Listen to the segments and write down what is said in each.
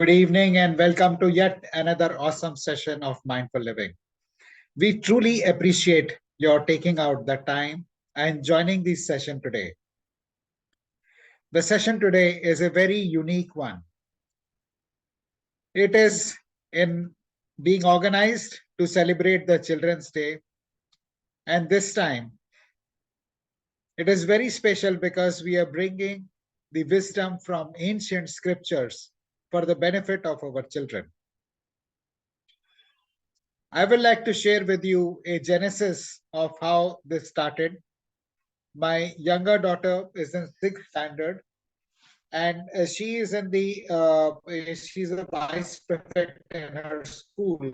Good evening and welcome to yet another awesome session of Mindful Living. We truly appreciate your taking out the time and joining this session today. The session today is a very unique one. It is in being organized to celebrate the Children's Day, and this time it is very special because we are bringing the wisdom from ancient scriptures for the benefit of our children. I would like to share with you a genesis of how this started. My younger daughter is in sixth standard, and she is in the she's a vice prefect in her school.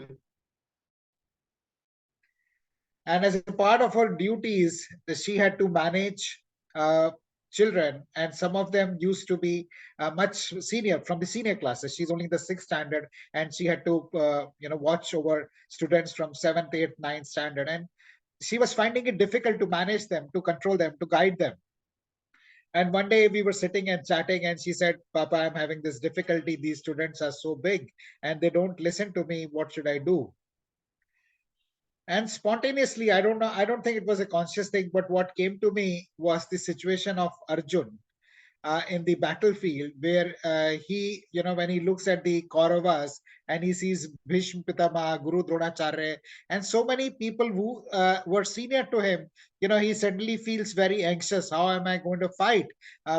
And as a part of her duties, she had to manage children, and some of them used to be much senior from the senior classes. She's only in the sixth standard, and she had to watch over students from seventh, eighth, ninth standard, and she was finding it difficult to manage them, to control them, to guide them. And one day we were sitting and chatting, and she said, Papa, I'm having this difficulty. These students are so big and they don't listen to me. What should I do? And spontaneously, I don't know, I don't think it was a conscious thing, but what came to me was the situation of Arjun in the battlefield, where when he looks at the Kauravas and he sees Bhishma Pitama, Guru Dronacharya, and so many people who were senior to him, he suddenly feels very anxious. How am I going to fight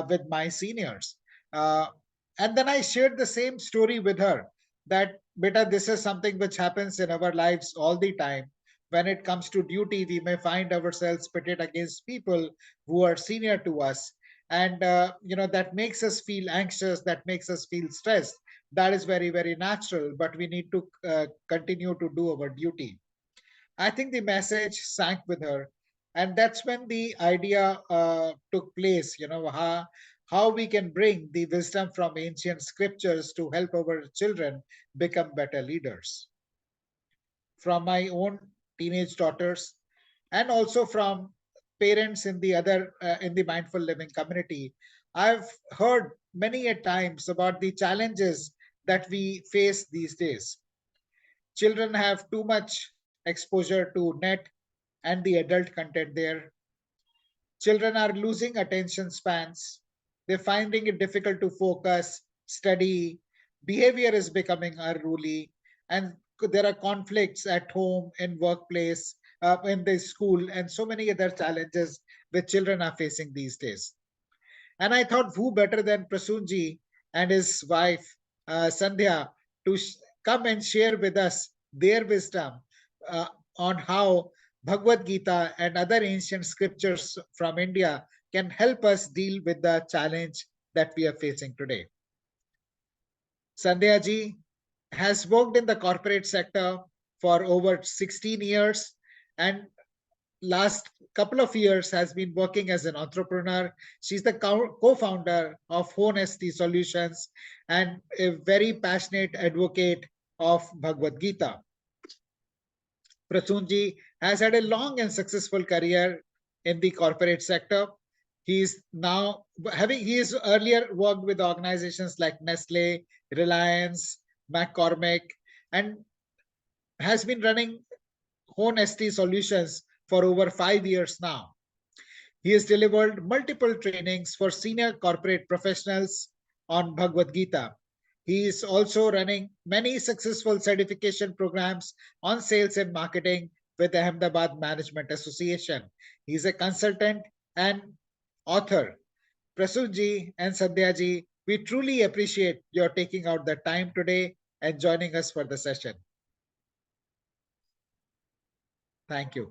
with my seniors? And then I shared the same story with her that, beta, this is something which happens in our lives all the time. When it comes to duty, we may find ourselves pitted against people who are senior to us, and that makes us feel anxious, that makes us feel stressed. That is very, very natural, but we need to continue to do our duty. I think the message sank with her, and that's when the idea took place, how we can bring the wisdom from ancient scriptures to help our children become better leaders. From my own teenage daughters, and also from parents in the other in the mindful living community, I've heard many a times about the challenges that we face these days. Children have too much exposure to net and the adult content there. Children are losing attention spans. They're finding it difficult to focus, study. Behavior is becoming unruly, and there are conflicts at home, in workplace, in the school, and so many other challenges which children are facing these days. And I thought, who better than Prasunji and his wife Sandhya to come and share with us their wisdom uh, on how Bhagavad Gita and other ancient scriptures from India can help us deal with the challenge that we are facing today. Sandhya ji has worked in the corporate sector for over 16 years, and last couple of years has been working as an entrepreneur. She's the co-founder of Honesty Solutions and a very passionate advocate of Bhagavad Gita. Prasunji has had a long and successful career in the corporate sector. He's now he's earlier worked with organizations like Nestle, Reliance, McCormick, and has been running Honesty Solutions for over 5 years now. He has delivered multiple trainings for senior corporate professionals on Bhagavad Gita. He is also running many successful certification programs on sales and marketing with the Ahmedabad Management Association. He is a consultant and author. Prasunji and Sandhya, we truly appreciate your taking out the time today and joining us for the session. Thank you.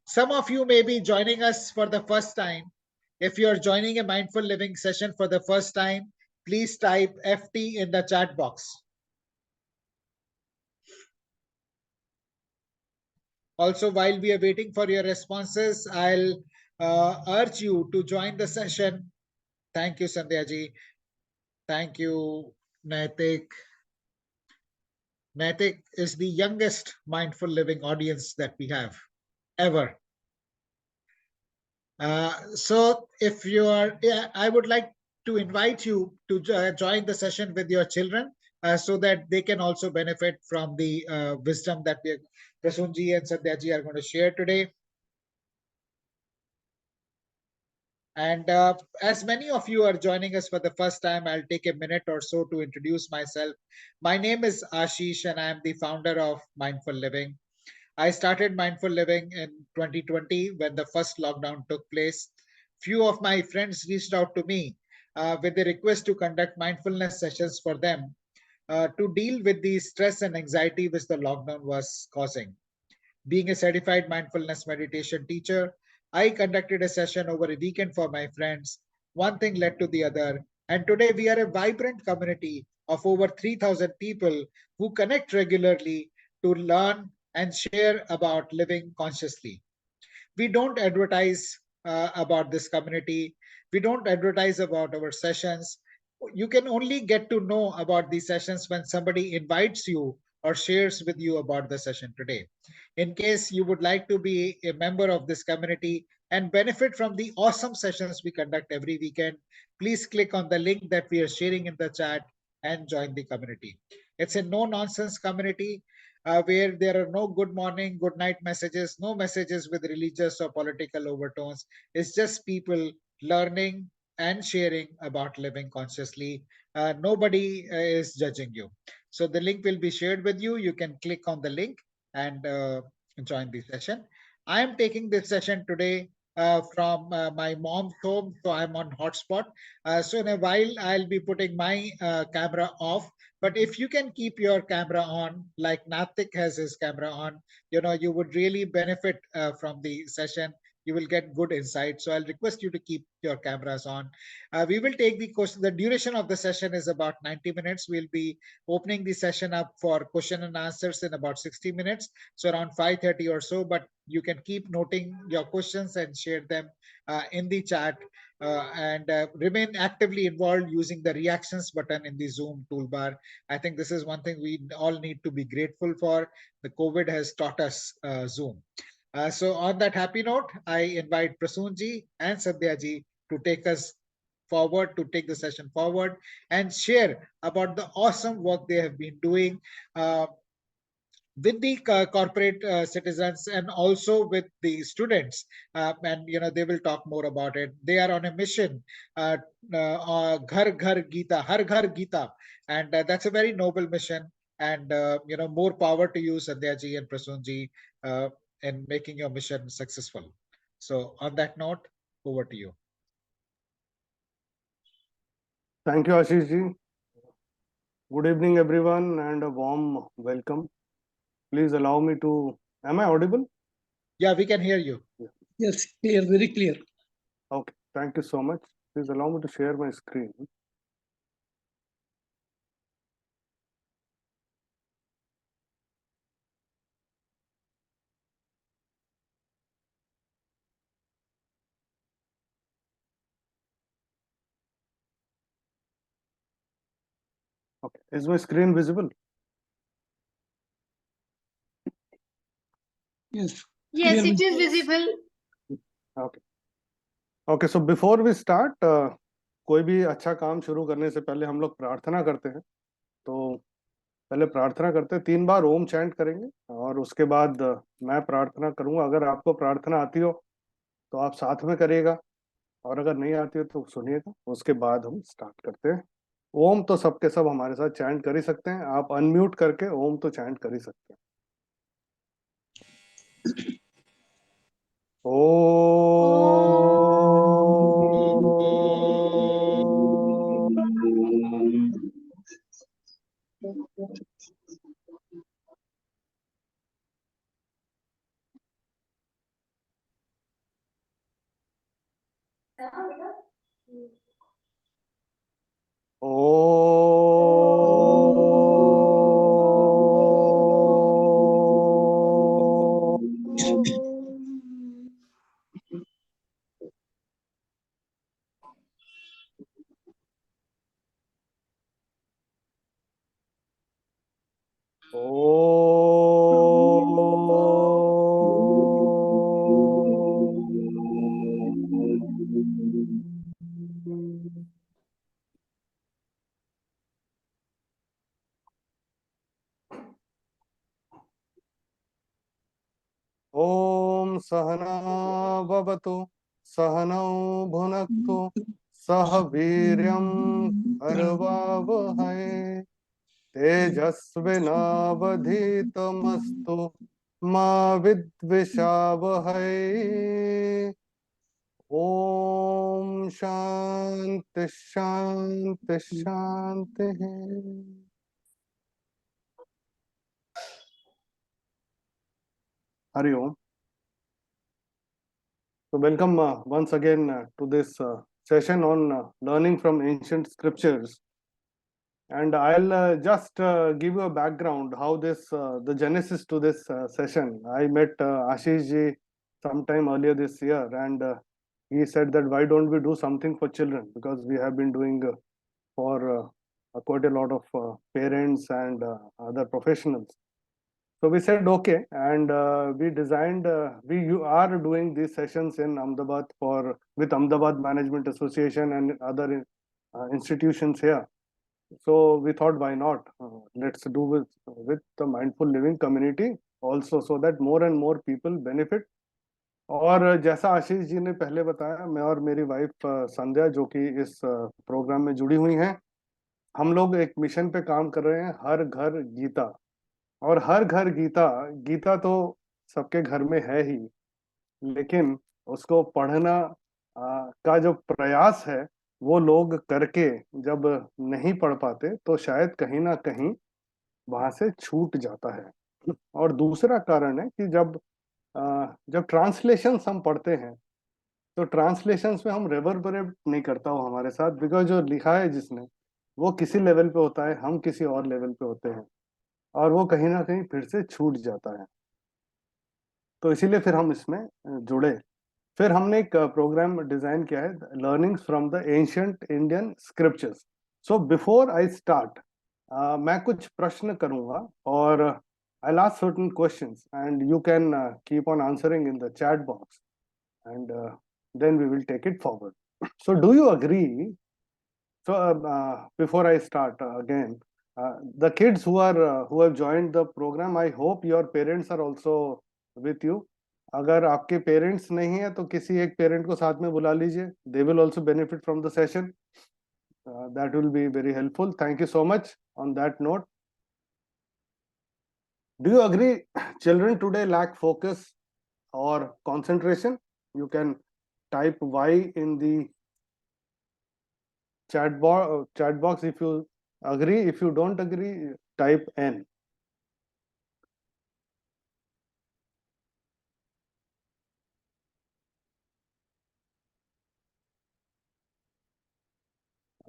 Some of you may be joining us for the first time. If you're joining a mindful living session for the first time, please type FT in the chat box. Also, while we are waiting for your responses, I'll urge you to join the session. Thank you, Sandhya. Thank you, Naitik. Naitik is the youngest mindful living audience that we have ever. So if you are, I would like to invite you to join the session with your children. so that they can also benefit from the wisdom that Prasunji and Sadhyaji are going to share today. And as many of you are joining us for the first time, I'll take a minute or so to introduce myself. My name is Ashish, and I am the founder of Mindful Living. I started Mindful Living in 2020 when the first lockdown took place. Few of my friends reached out to me with the request to conduct mindfulness sessions for them to deal with the stress and anxiety which the lockdown was causing. Being a certified mindfulness meditation teacher, I conducted a session over a weekend for my friends. One thing led to the other, and today we are a vibrant community of over 3,000 people who connect regularly to learn and share about living consciously. We don't advertise about this community. We don't advertise about our sessions. You can only get to know about these sessions when somebody invites you or shares with you about the session today. In case you would like to be a member of this community and benefit from the awesome sessions we conduct every weekend, please click on the link that we are sharing in the chat and join the community. It's a no nonsense community where there are no good morning, good night messages, no messages with religious or political overtones. It's just people learning and sharing about living consciously. Nobody is judging you. So the link will be shared with you. You can click on the link and join the session. I am taking this session today from my mom's home, so I'm on hotspot. So in a while, I'll be putting my camera off, but if you can keep your camera on, like Natik has his camera on, you would really benefit from the session. You will get good insight. So I'll request you to keep your cameras on. We will take the question. The duration of the session is about 90 minutes. We'll be opening the session up for question and answers in about 60 minutes. So around 5:30 or so, but you can keep noting your questions and share them in the chat and remain actively involved using the reactions button in the Zoom toolbar. I think this is one thing we all need to be grateful for. The COVID has taught us Zoom. So on that happy note, I invite Prasunji and Sadhyaji to take us forward, to take the session forward and share about the awesome work they have been doing with the corporate citizens and also with the students, and they will talk more about it. They are on a mission, ghar ghar Gita, har ghar Gita, and that's a very noble mission. And more power to you, Sandhya and Prasunji, in making your mission successful. So on that note, over to you. Thank you, Ashish ji. Good evening, everyone, and a warm welcome. Please allow me to. Am I audible? Yeah, we can hear you. Yes, clear, very clear. Okay, thank you so much. Please allow me to share my screen. Okay, is my screen visible? Yes. Yes, Clear it is visible. Okay. Okay, so before we start, कोई भी अच्छा काम शुरू करने से पहले हम लोग प्रार्थना करते हैं. तो पहले प्रार्थना करते हैं, 3 बार ओम चैंट करेंगे और उसके बाद मैं प्रार्थना करूंगा. अगर आपको प्रार्थना आती हो तो आप साथ में करिएगा और अगर नहीं आती हो तो सुनिएगा. उसके बाद हम स्टार्ट करते हैं. ओम तो सबके सब हमारे साथ चैंट कर ही सकते हैं. आप अनम्यूट करके ओम तो चैंट कर ही सकते हैं. सहना भवतु सहनौ भुनक्तु सह वीर्यं करवावहै तेजस्विनावधीतमस्तु मा विद्विषावहै ओम शांति शांति शांति। हरि ओम। So welcome once again to this session on learning from ancient scriptures. And I'll just give you a background how this the genesis to this session. I met Ashish ji sometime earlier this year, and he said that why don't we do something for children, because we have been doing for quite a lot of parents and other professionals. So we said okay, and we designed. Are doing these sessions in Ahmedabad with Ahmedabad Management Association and other institutions here. So we thought, why not? Let's do with the mindful living community also, so that more and more people benefit. और जैसा आशीष जी ने पहले बताया, मैं और मेरी wife संध्या, जो कि इस प्रोग्राम में जुड़ी हुई हैं, हम लोग एक मिशन पे काम कर रहे हैं, हर घर गीता। और हर घर गीता, गीता तो सबके घर में है ही, लेकिन उसको पढ़ना का जो प्रयास है वो लोग करके जब नहीं पढ़ पाते तो शायद कहीं ना कहीं वहां से छूट जाता है। और दूसरा कारण है कि जब ट्रांसलेशंस हम पढ़ते हैं तो ट्रांसलेशंस में हम रेवरबरेट नहीं करता हो हमारे साथ, बिकॉज जो लिखा है जिसने, वो किसी लेवल पे होता है, हम किसी और लेवल पे होते हैं, और वो कहीं ना कहीं फिर से छूट जाता है। तो इसीलिए फिर हम इसमें जुड़े। फिर हमने एक प्रोग्राम डिजाइन किया है, learnings from the ancient Indian scriptures. So before I start, मैं कुछ प्रश्न करूंगा और I ask certain questions and you can keep on answering in the chat box, and then we will take it forward. So do you agree? So before I start again, the kids who have joined the program, I hope your parents are also with you. अगर आपके parents नहीं है तो किसी एक parent को साथ में बुला लीजिए, they will also benefit from the session. That will be very helpful. Thank you so much. On that note, do you agree children today lack focus or concentration? You can type Y in the chat box if you agree. If you don't agree, type N.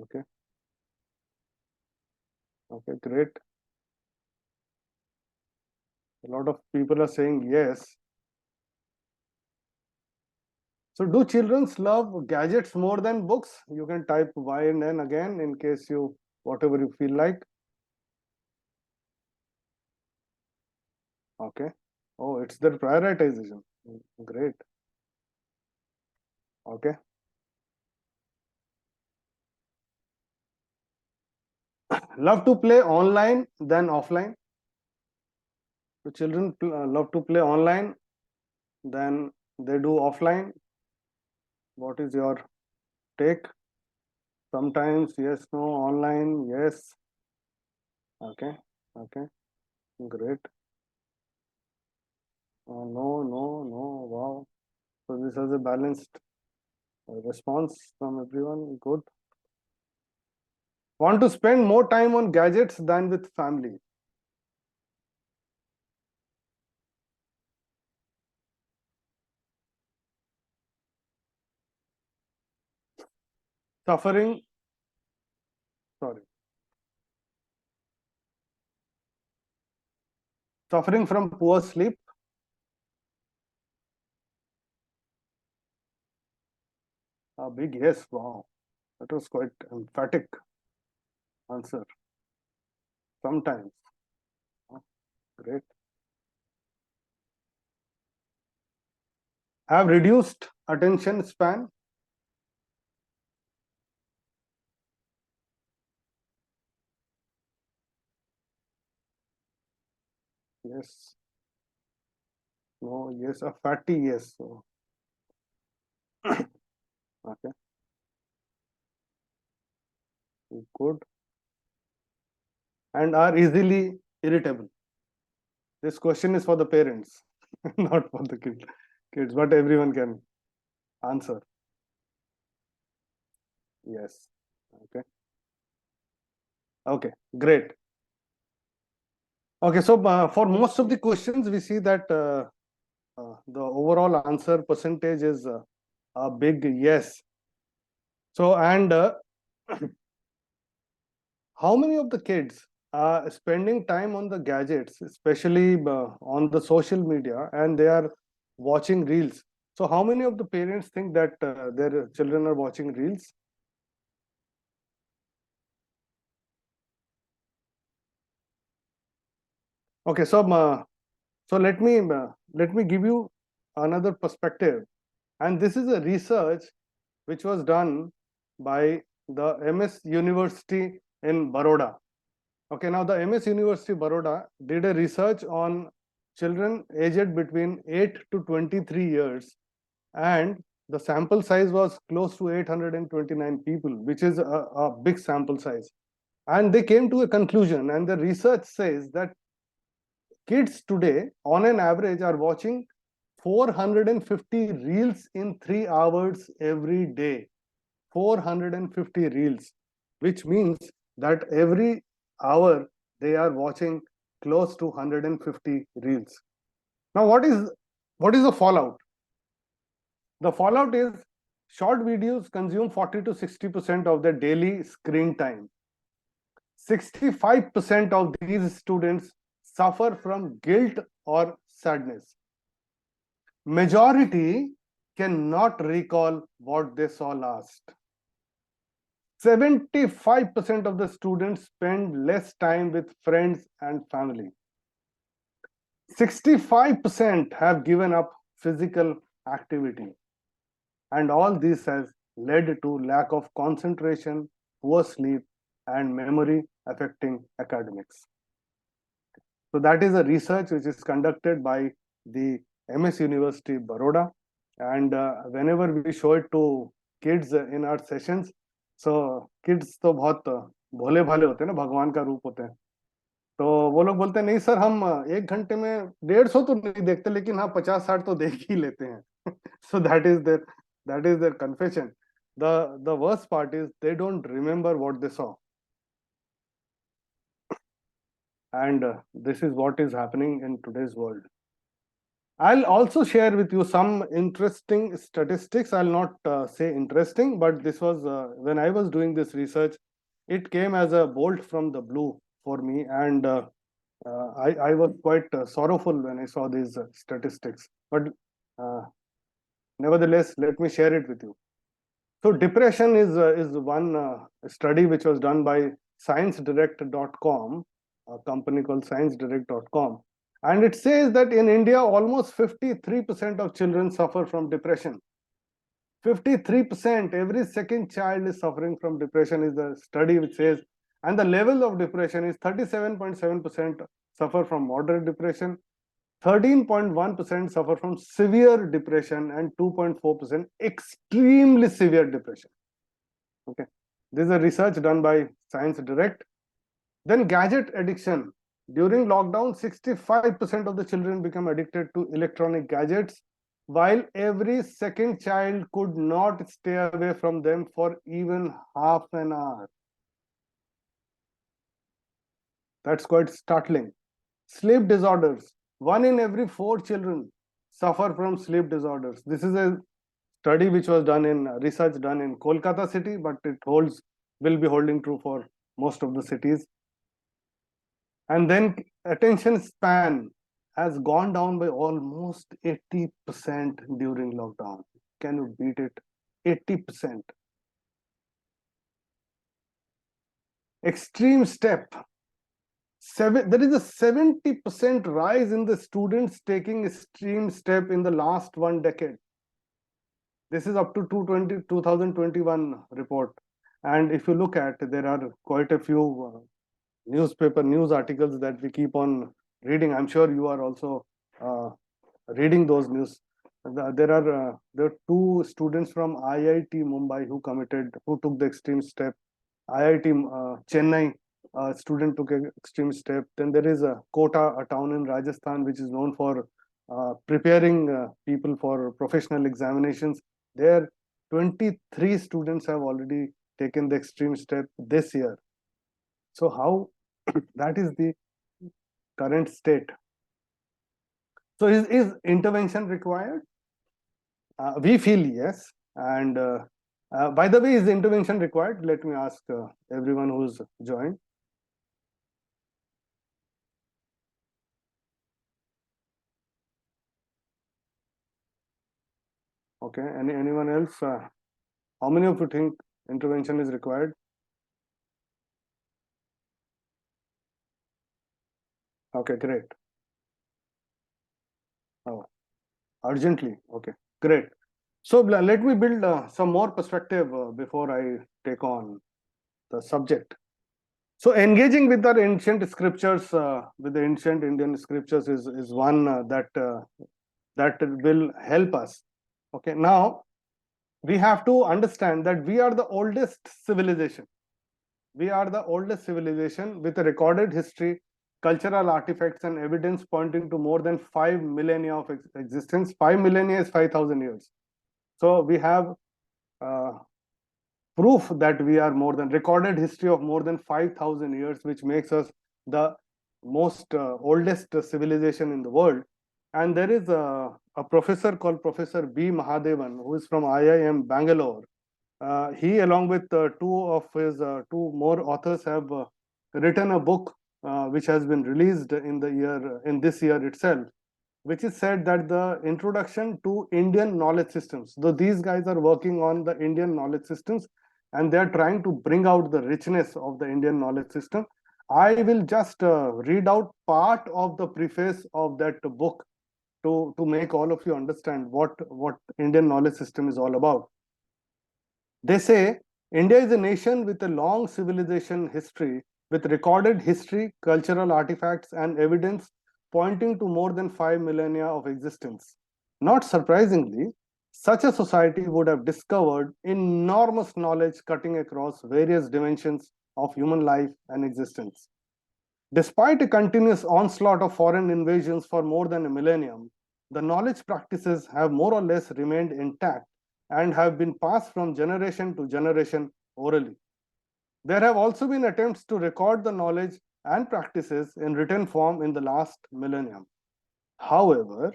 Okay. Okay, great. A lot of people are saying yes. So do children love gadgets more than books? You can type Y and N again in case whatever you feel like. Okay. Oh, it's their prioritization. Great. Okay. Love to play online than offline. So children love to play online than they do offline. What is your take? Sometimes yes, no, online, yes. Okay. Okay. Great. No, no, no. Wow. So this has a balanced response from everyone. Good. Want to spend more time on gadgets than with family. Suffering, sorry. Suffering from poor sleep. A big yes. Wow. That was quite emphatic answer. Sometimes. Great. Have reduced attention span. Yes. No, yes, a fatty yes. So, okay, good. And are easily irritable. This question is for the parents, not for the kids, but everyone can answer. Yes. Okay. Okay, great. Okay, so for most of the questions, we see that the overall answer percentage is a big yes. So, and how many of the kids are spending time on the gadgets, especially on the social media, and they are watching reels? So, how many of the parents think that their children are watching reels? Okay, so let me give you another perspective, and this is a research which was done by the MS University in Baroda. Okay, now the MS University Baroda did a research on children aged between 8 to 23 years, and the sample size was close to 829 people, which is a big sample size. And they came to a conclusion, and the research says that kids today, on an average, are watching 450 reels in 3 hours every day. 450 reels, which means that every hour they are watching close to 150 reels. Now, what is the fallout? The fallout is short videos consume 40 to 60% of their daily screen time. 65% of these students suffer from guilt or sadness. Majority cannot recall what they saw last. 75% of the students spend less time with friends and family. 65% have given up physical activity. And all this has led to lack of concentration, poor sleep, and memory affecting academics. So that is a research which is conducted by the MS University Baroda. And whenever we show it to kids in our sessions, so kids तो बहुत भोले भाले होते हैं ना, भगवान का रूप होते हैं. तो वो लोग बोलते हैं नहीं सर, हम 1 घंटे में 150 तो नहीं देखते, लेकिन हाँ 50-60 तो देख ही लेते हैं. So that is their confession. The worst part is they don't remember what they saw. And this is what is happening in today's world. I'll also share with you some interesting statistics. I'll not say interesting, but this was when I was doing this research, it came as a bolt from the blue for me, and I was quite sorrowful when I saw these statistics. But nevertheless, let me share it with you. So depression is one study which was done by ScienceDirect.com, a company called ScienceDirect.com. And it says that in India, almost 53% of children suffer from depression. 53%, every second child is suffering from depression, is the study which says. And the level of depression is 37.7% suffer from moderate depression, 13.1% suffer from severe depression, and 2.4% extremely severe depression. Okay, this is a research done by Science Direct. Then gadget addiction. During lockdown, 65% of the children become addicted to electronic gadgets, while every second child could not stay away from them for even half an hour. That's quite startling. Sleep disorders. 1 in every 4 children suffer from sleep disorders. This is a study which was done in research done in Kolkata city, but it will be holding true for most of the cities. And then attention span has gone down by almost 80% during lockdown. Can you beat it? 80%. Extreme step. There is a 70% rise in the students taking extreme step in the last 1 decade. This is up to 2021 report. And if you look at, there are quite a few news articles that we keep on reading. I'm sure you are also reading those news. There are 2 students from IIT Mumbai who took the extreme step. IIT Chennai student took an extreme step. Then there is a Kota, a town in Rajasthan, which is known for preparing people for professional examinations. There, 23 students have already taken the extreme step this year. So how that is the current state. So is intervention required? We feel yes. And by the way, is intervention required? Let me ask everyone who's joined. Okay, anyone else? How many of you think intervention is required? Okay, great. Oh, urgently. Okay, great. So let me build some more perspective before I take on the subject. So engaging with our ancient scriptures, with the ancient Indian scriptures, is one that will help us. Okay, now we have to understand that we are the oldest civilization. We are the oldest civilization with a recorded history, cultural artifacts, and evidence pointing to more than 5 millennia of existence. 5 millennia is 5,000 years. So we have proof that we are recorded history of more than 5,000 years, which makes us the most oldest civilization in the world. And there is a professor called Professor B. Mahadevan, who is from IIM Bangalore. He, along with two more authors, have written a book which has been released in this year itself, which is said that the introduction to Indian knowledge systems. So these guys are working on the Indian knowledge systems, and they are trying to bring out the richness of the Indian knowledge system. I will just read out part of the preface of that book to make all of you understand what Indian knowledge system is all about. They say India is a nation with a long civilization history, with recorded history, cultural artifacts, and evidence pointing to more than 5 millennia of existence. Not surprisingly, such a society would have discovered enormous knowledge cutting across various dimensions of human life and existence. Despite a continuous onslaught of foreign invasions for more than a millennium, the knowledge practices have more or less remained intact and have been passed from generation to generation orally. There have also been attempts to record the knowledge and practices in written form in the last millennium. However,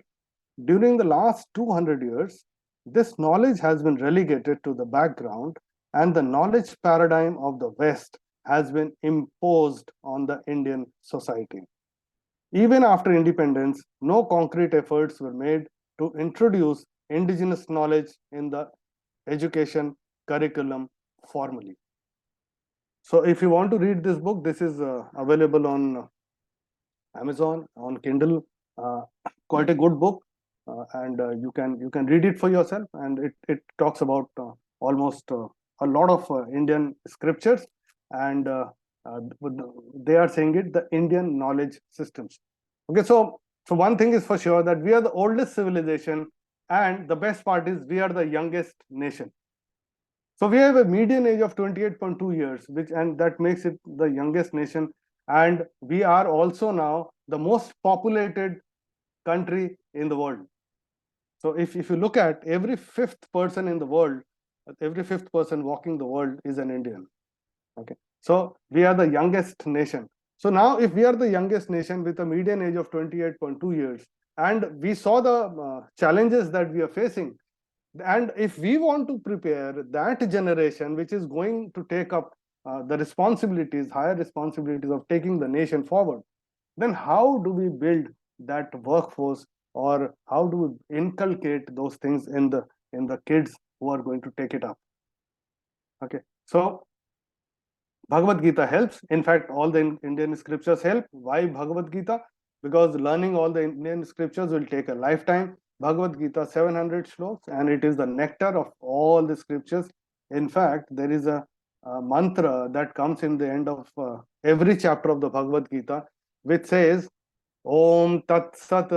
during the last 200 years, this knowledge has been relegated to the background, and the knowledge paradigm of the West has been imposed on the Indian society. Even after independence, no concrete efforts were made to introduce indigenous knowledge in the education curriculum formally. So if you want to read this book, this is available on Amazon, on Kindle. Quite a good book, and you can read it for yourself. And it talks about almost a lot of Indian scriptures, and they are saying it the Indian knowledge systems. Okay, so one thing is for sure, that we are the oldest civilization, and the best part is we are the youngest nation. So we have a median age of 28.2 years, and that makes it the youngest nation. And we are also now the most populated country in the world. So if you look at every fifth person in the world, every fifth person walking the world is an Indian. Okay, so we are the youngest nation. So now, if we are the youngest nation with a median age of 28.2 years, and we saw the challenges that we are facing, and if we want to prepare that generation which is going to take up the higher responsibilities of taking the nation forward, then how do we build that workforce, or how do we inculcate those things in the kids who are going to take it up? Okay, so Bhagavad Gita helps. In fact, all the Indian scriptures help. Why Bhagavad Gita? Because learning all the Indian scriptures will take a lifetime. Bhagavad Gita, 700 shloks, and it is the nectar of all the scriptures. In fact, there is a mantra that comes in the end of every chapter of the Bhagavad Gita, which says, Om Tat Sat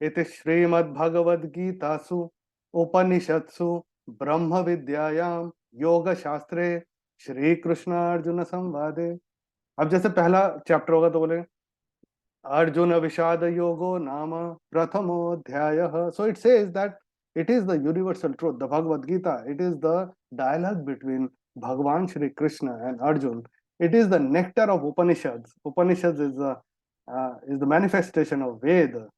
iti Srimad Bhagavad Gita su Upanishadsu Brahma Vidyayam Yoga Shastre Shri Krishna Arjuna Samvade. अब जैसे पहला chapter होगा तो बोलेंगे Arjuna Vishada Yogo Nama Prathamo Dhyayah. So it says that it is the universal truth, the Bhagavad Gita. It is the dialogue between Bhagavan Shri Krishna and Arjun. It is the nectar of Upanishads. Upanishads is the manifestation of Veda.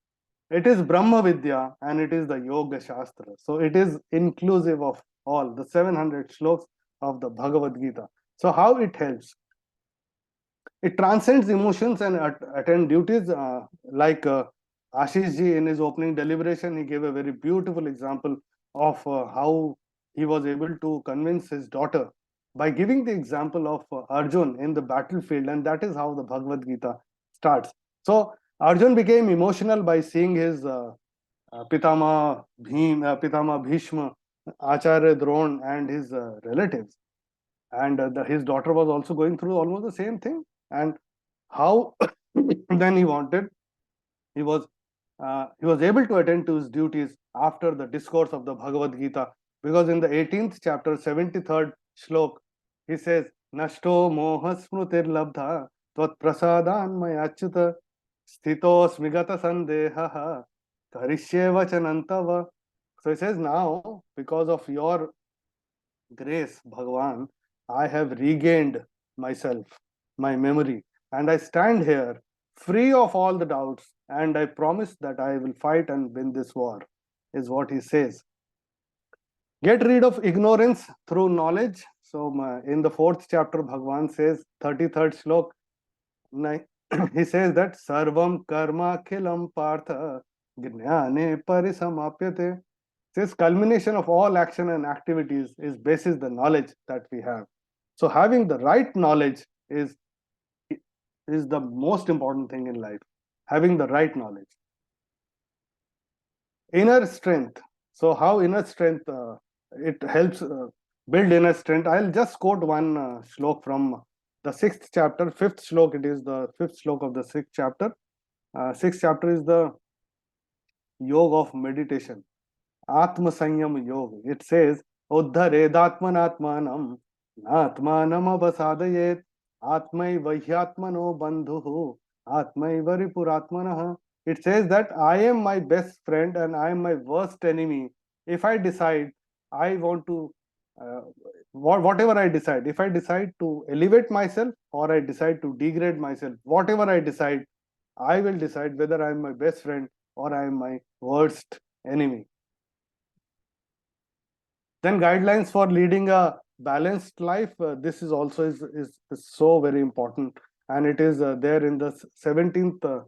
It is Brahma Vidya and it is the Yoga Shastra. So it is inclusive of all the 700 shlokas of the Bhagavad Gita. So how it helps? It transcends emotions and attend duties. Like Ashish ji in his opening deliberation, he gave a very beautiful example of how he was able to convince his daughter by giving the example of Arjun in the battlefield, and that is how the Bhagavad Gita starts. So Arjun became emotional by seeing his Pitama Bhishma, Acharya Dron, and his relatives. And his daughter was also going through almost the same thing. And how then he was able to attend to his duties after the discourse of the Bhagavad Gita, because in the 18th chapter, 73rd shlok, he says, Nashto moha smrutir labdha tvat prasadan mayachyuta sthito smigata sandeha karishye vachanantava. So he says, now because of your grace, Bhagavan, I have regained myself, my memory, and I stand here free of all the doubts, and I promise that I will fight and win this war, is what he says. Get rid of ignorance through knowledge. So in the 4th chapter, Bhagavan says, 33rd shlok, he says that Sarvam karma khilam partha jnane parisamapyate. This culmination of all action and activities is basis the knowledge that we have. So having the right knowledge is the most important thing in life. Having the right knowledge. Inner strength. So how inner strength, it helps build inner strength. I'll just quote one shlok from the 6th chapter, 5th shlok. It is the 5th shlok of the 6th chapter. 6th chapter is the yoga of meditation. Atma Sanyam Yoga. It says, Uddharedatmanatmanam Natmanam avasadayet Atmai Vahyatmano Bandhu Atmai Varipuratmanaha. It says that I am my best friend and I am my worst enemy. If I decide I want to, whatever I decide, if I decide to elevate myself or I decide to degrade myself, whatever I decide, I will decide whether I am my best friend or I am my worst enemy. Then guidelines for leading a balanced life. This is also is so very important, and it is there in the 17th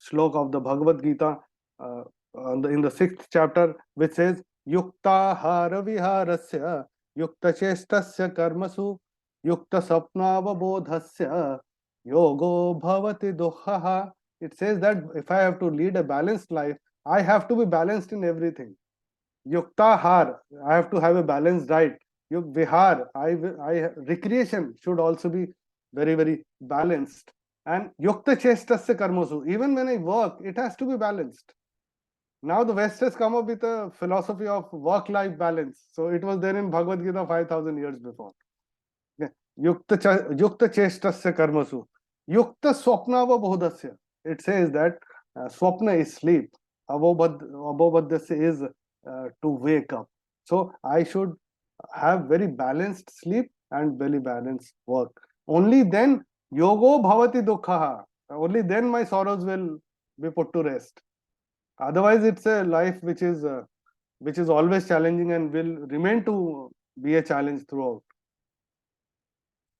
shlok of the Bhagavad Gita, in the 6th chapter, which says, Yukta hara viharasya yukta chestasya karmasu yukta sapnavabodhasya yogo bhavati dukkhaha. It says that if I have to lead a balanced life, I have to be balanced in everything. Yukta har, I have to have a balanced diet. Vihar, recreation should also be very, very balanced. And yukta chestasya karmasu, even when I work, it has to be balanced. Now the West has come up with a philosophy of work-life balance. So it was there in Bhagavad Gita 5,000 years before. Yukta chestasya karmasu. Yukta swapnava bodhasya. It says that swapna is sleep. Abobadasya is to wake up. So I should have very balanced sleep and very balanced work. Only then yogo bhavati dukkhaha. Only then my sorrows will be put to rest. Otherwise, it's a life which is always challenging and will remain to be a challenge throughout.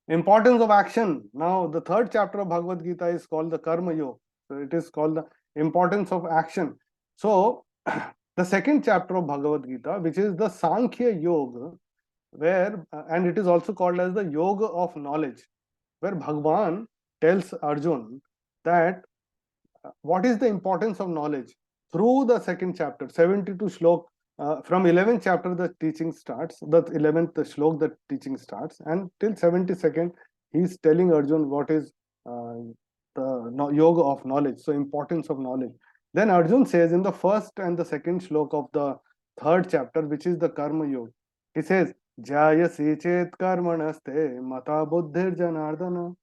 Importance of action. Now, the 3rd chapter of Bhagavad Gita is called the Karma Yoga. So it is called the importance of action. So the 2nd chapter of Bhagavad Gita, which is the Sankhya Yoga, where and it is also called as the Yoga of Knowledge, where Bhagavan tells Arjun that what is the importance of knowledge. Through the 2nd chapter, 72 shlok, from 11th chapter the teaching starts, the 11th shlok the teaching starts, and till 72nd he is telling Arjun what is the yoga of knowledge, so importance of knowledge. Then Arjun says in the first and the second shloka of the third chapter, which is the Karma Yoga, he says, Jayasi chet karmanaste mata buddhir janardana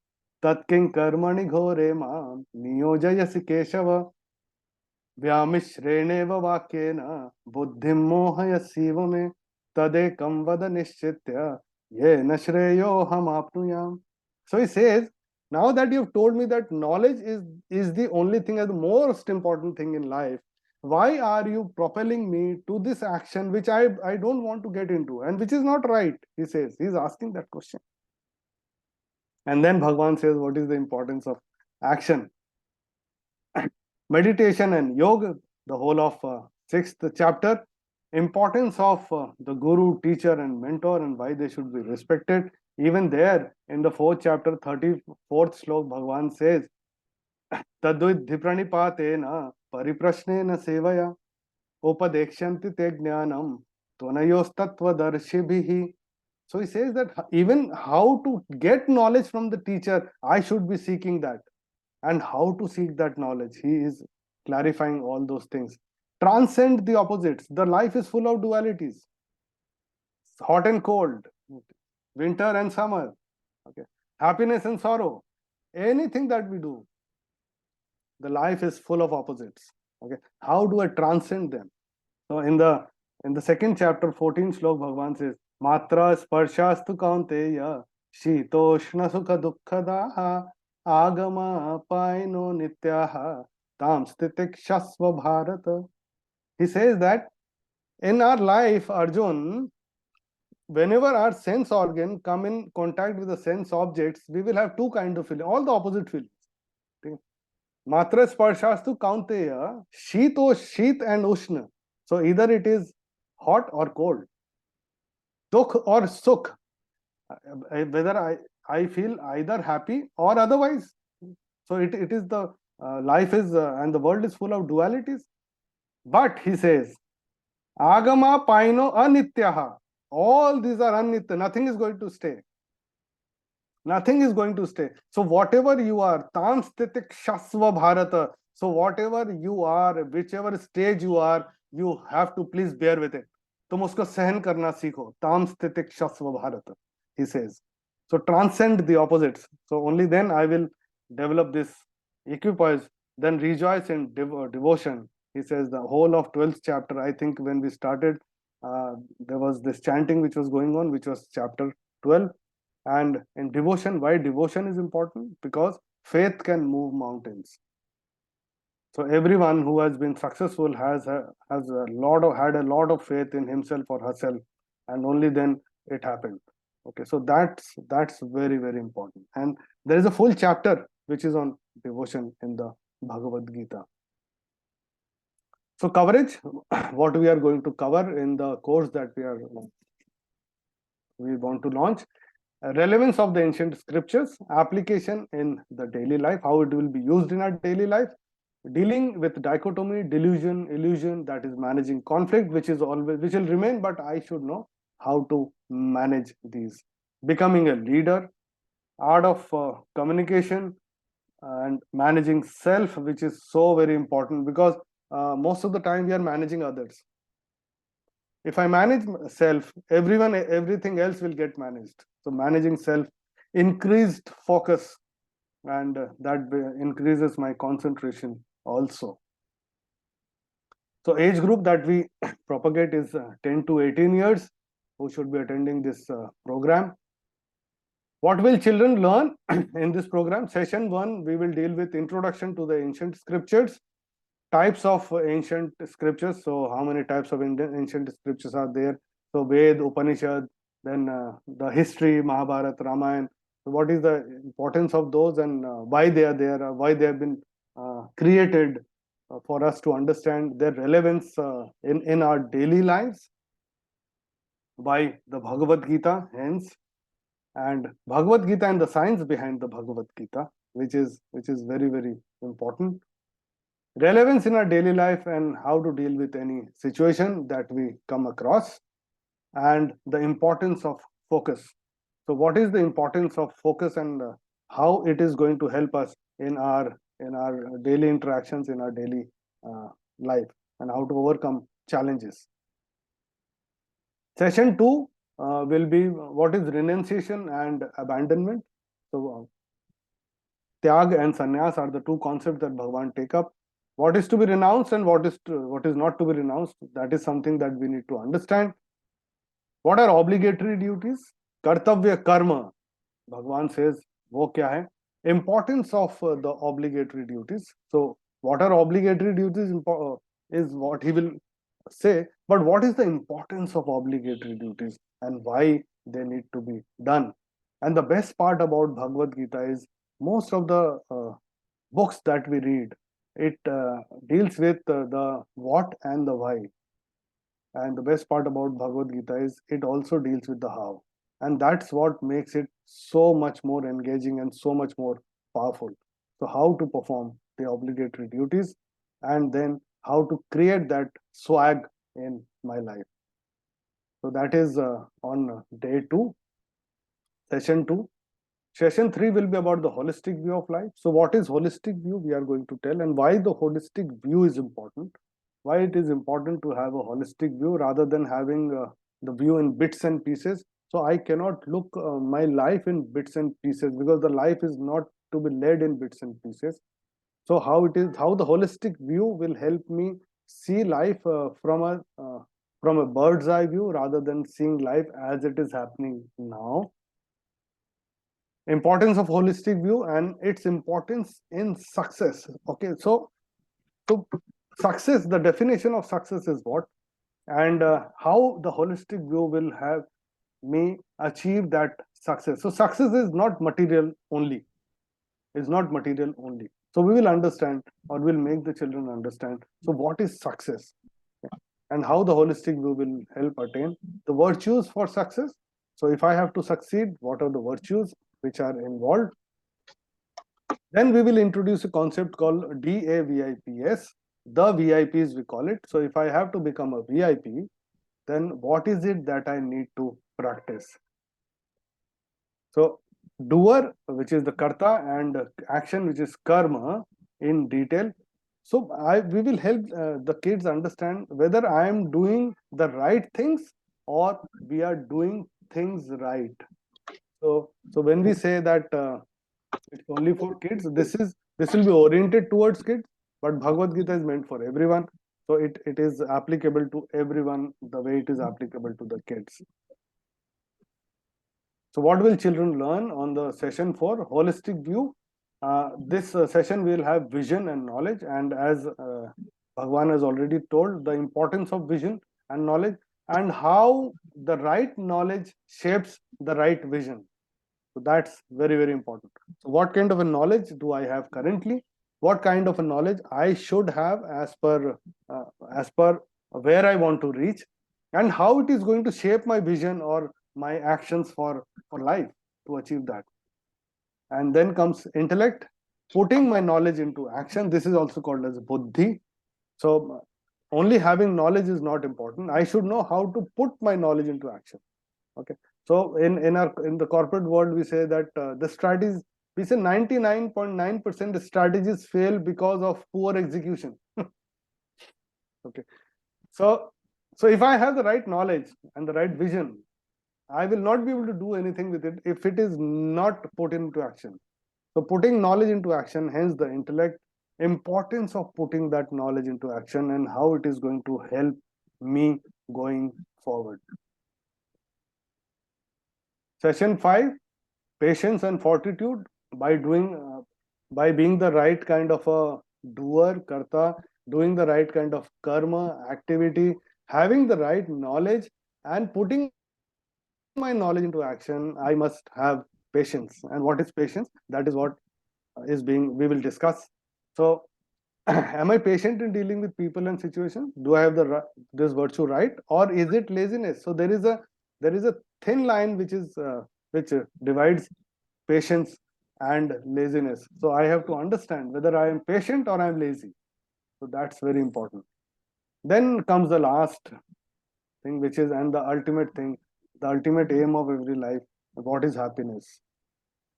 tatking karmani ghore mam niyojayasi keshava व्यामिश्रेणेव वाक्येन बुद्धिं मोहयसीव मे तदेकं वद निश्चित्य येन श्रेयोऽहमाप्नुयाम्. So he says, now that you've told me that knowledge is the only thing, and the most important thing in life, why are you propelling me to this action which I don't want to get into and which is not right? He says, he's asking that question. And then Bhagavan says, what is the importance of action? Meditation and yoga, the whole of sixth chapter, importance of the guru, teacher and mentor and why they should be respected. Even there in the fourth chapter, 34th slok, Bhagavan says, Tadvidhi pranipatena pariprashnena sevaya upadekshanti te jnanam tvanayos tattvadarshibhihi. So he says that even how to get knowledge from the teacher, I should be seeking that. And how to seek that knowledge, he is clarifying all those things. Transcend the opposites. The life is full of dualities, hot and cold, winter and summer, okay, happiness and sorrow. Anything that we do, the life is full of opposites. Okay, how do I transcend them? So in the second chapter, 14th slok, Bhagavan says, Matra sparshastu kaunteya shitoshna sukha dukkhadaha agama paino nityaha tam stitik shasva bharata. He says that in our life, Arjun, whenever our sense organ come in contact with the sense objects, we will have two kinds of feelings, all the opposite feelings. Matra sparshastu kaunteya sheet and ushna. So either it is hot or cold, dukh or sukh, whether I feel either happy or otherwise. So it is the life is and the world is full of dualities. But he says, agama paino anityaha. All these are anitya. Nothing is going to stay. Nothing is going to stay. So whatever you are, tam stitik shasva bharata. So whatever you are, whichever stage you are, you have to please bear with it. तुम उसको सहन करना सीखो. Tam stitik shasva bharata, he says. So transcend the opposites. So only then I will develop this equipoise. Then rejoice in devotion. He says the whole of 12th chapter, I think when we started, there was this chanting which was going on, which was chapter 12. And in devotion, why devotion is important? Because faith can move mountains. So everyone who has been successful has had a lot of faith in himself or herself, and only then it happened. Okay, so that's very, very important. And there is a full chapter which is on devotion in the Bhagavad Gita. So coverage, what we are going to cover in the course that we want to launch. Relevance of the ancient scriptures, application in the daily life, how it will be used in our daily life, dealing with dichotomy, delusion, illusion, that is managing conflict, which will remain, but I should know how to manage these. Becoming a leader, art of communication, and managing self, which is so very important, because most of the time we are managing others. If I manage self, everything else will get managed. So managing self, increased focus, and that increases my concentration also. So age group that we propagate is 10 to 18 years, who should be attending this program. What will children learn in this program? Session 1, we will deal with introduction to the ancient scriptures, types of ancient scriptures. So how many types of ancient scriptures are there? So Ved, Upanishad, then the history, Mahabharata, Ramayana. So what is the importance of those, and why they are there, why they have been created, for us to understand their relevance in our daily lives by the Bhagavad Gita, hence, and Bhagavad Gita and the science behind the Bhagavad Gita, which is very, very important. Relevance in our daily life and how to deal with any situation that we come across, and the importance of focus. So what is the importance of focus, and how it is going to help us in our daily interactions, in our daily life and how to overcome challenges. Session 2 will be what is renunciation and abandonment. So, Tyag and sannyas are the two concepts that Bhagavan take up. What is to be renounced and what is not to be renounced, that is something that we need to understand. What are obligatory duties? Kartavya karma, Bhagavan says, wo kya hai? Importance of the obligatory duties. So, what are obligatory duties is what he will say, but what is the importance of obligatory duties and why they need to be done? And the best part about Bhagavad Gita is most of the books that we read, it deals with the what and the why. And the best part about Bhagavad Gita is it also deals with the how. And that's what makes it so much more engaging and so much more powerful. So, how to perform the obligatory duties and then how to create that swag in my life. So, that is on day 2, session 2. Session 3 will be about the holistic view of life. So, what is holistic view? We are going to tell, and why the holistic view is important. Why it is important to have a holistic view rather than having the view in bits and pieces. So, I cannot look my life in bits and pieces because the life is not to be led in bits and pieces. So, how the holistic view will help me see life from a bird's eye view rather than seeing life as it is happening now. Importance of holistic view and its importance in success. Okay, so success, the definition of success is what, and how the holistic view will have me achieve that success. So success is not material only, so we will understand, or we'll make the children understand, so what is success and how the holistic view will help attain the virtues for success. So if I have to succeed, what are the virtues which are involved? Then we will introduce a concept called DAVIPS, the VIPs we call it. So if I have to become a VIP, then what is it that I need to practice? So doer, which is the karta, and action, which is karma, in detail. So we will help the kids understand whether I am doing the right things or we are doing things right. So when we say that it's only for kids, this will be oriented towards kids, but Bhagavad Gita is meant for everyone. So it is applicable to everyone the way it is applicable to the kids. So what will children learn on the session 4, holistic view? This session will have vision and knowledge, and as Bhagwan has already told, the importance of vision and knowledge and how the right knowledge shapes the right vision. So that's very, very important. So what kind of a knowledge do I have currently? What kind of a knowledge I should have as per where I want to reach, and how it is going to shape my vision or my actions for life to achieve that. And then comes intellect, putting my knowledge into action. This is also called as buddhi. So only having knowledge is not important. I should know how to put my knowledge into action. Okay. So in the corporate world, we say that the strategies, we say 99.9% strategies fail because of poor execution. Okay. So if I have the right knowledge and the right vision, I will not be able to do anything with it if it is not put into action. So putting knowledge into action, hence the intellect, importance of putting that knowledge into action and how it is going to help me going forward. Session 5, patience and fortitude, by being the right kind of a doer, karta, doing the right kind of karma, activity, having the right knowledge and putting my knowledge into action, I must have patience. And what is patience? That is what we will discuss. So am I patient in dealing with people and situations? Do I have this virtue right, or is it laziness? So there is a thin line which divides patience and laziness. So I have to understand whether I am patient or I am lazy. So that's very important. Then comes the last thing, which is, and the ultimate thing, the ultimate aim of every life. What is happiness?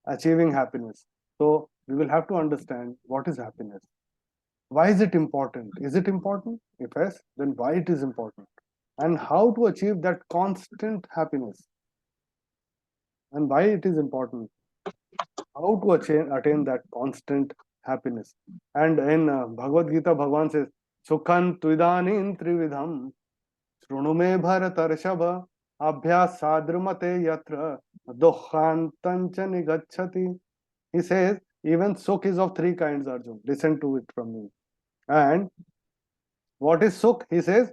Achieving happiness. So we will have to understand what is happiness. Why is it important? Is it important? If yes, then why it is important? And how to achieve that constant happiness? And why it is important? How to attain that constant happiness? And in Bhagavad Gita, Bhagavan says, Sukhan tvidanin trividham शृणु मे भरतर्षभ अभ्यासाद्रमते यत्र दुःखान्तञ्च निगच्छति. He says, even sukh is of three kinds, Arjun. Listen to it from me. And what is sukh? He says,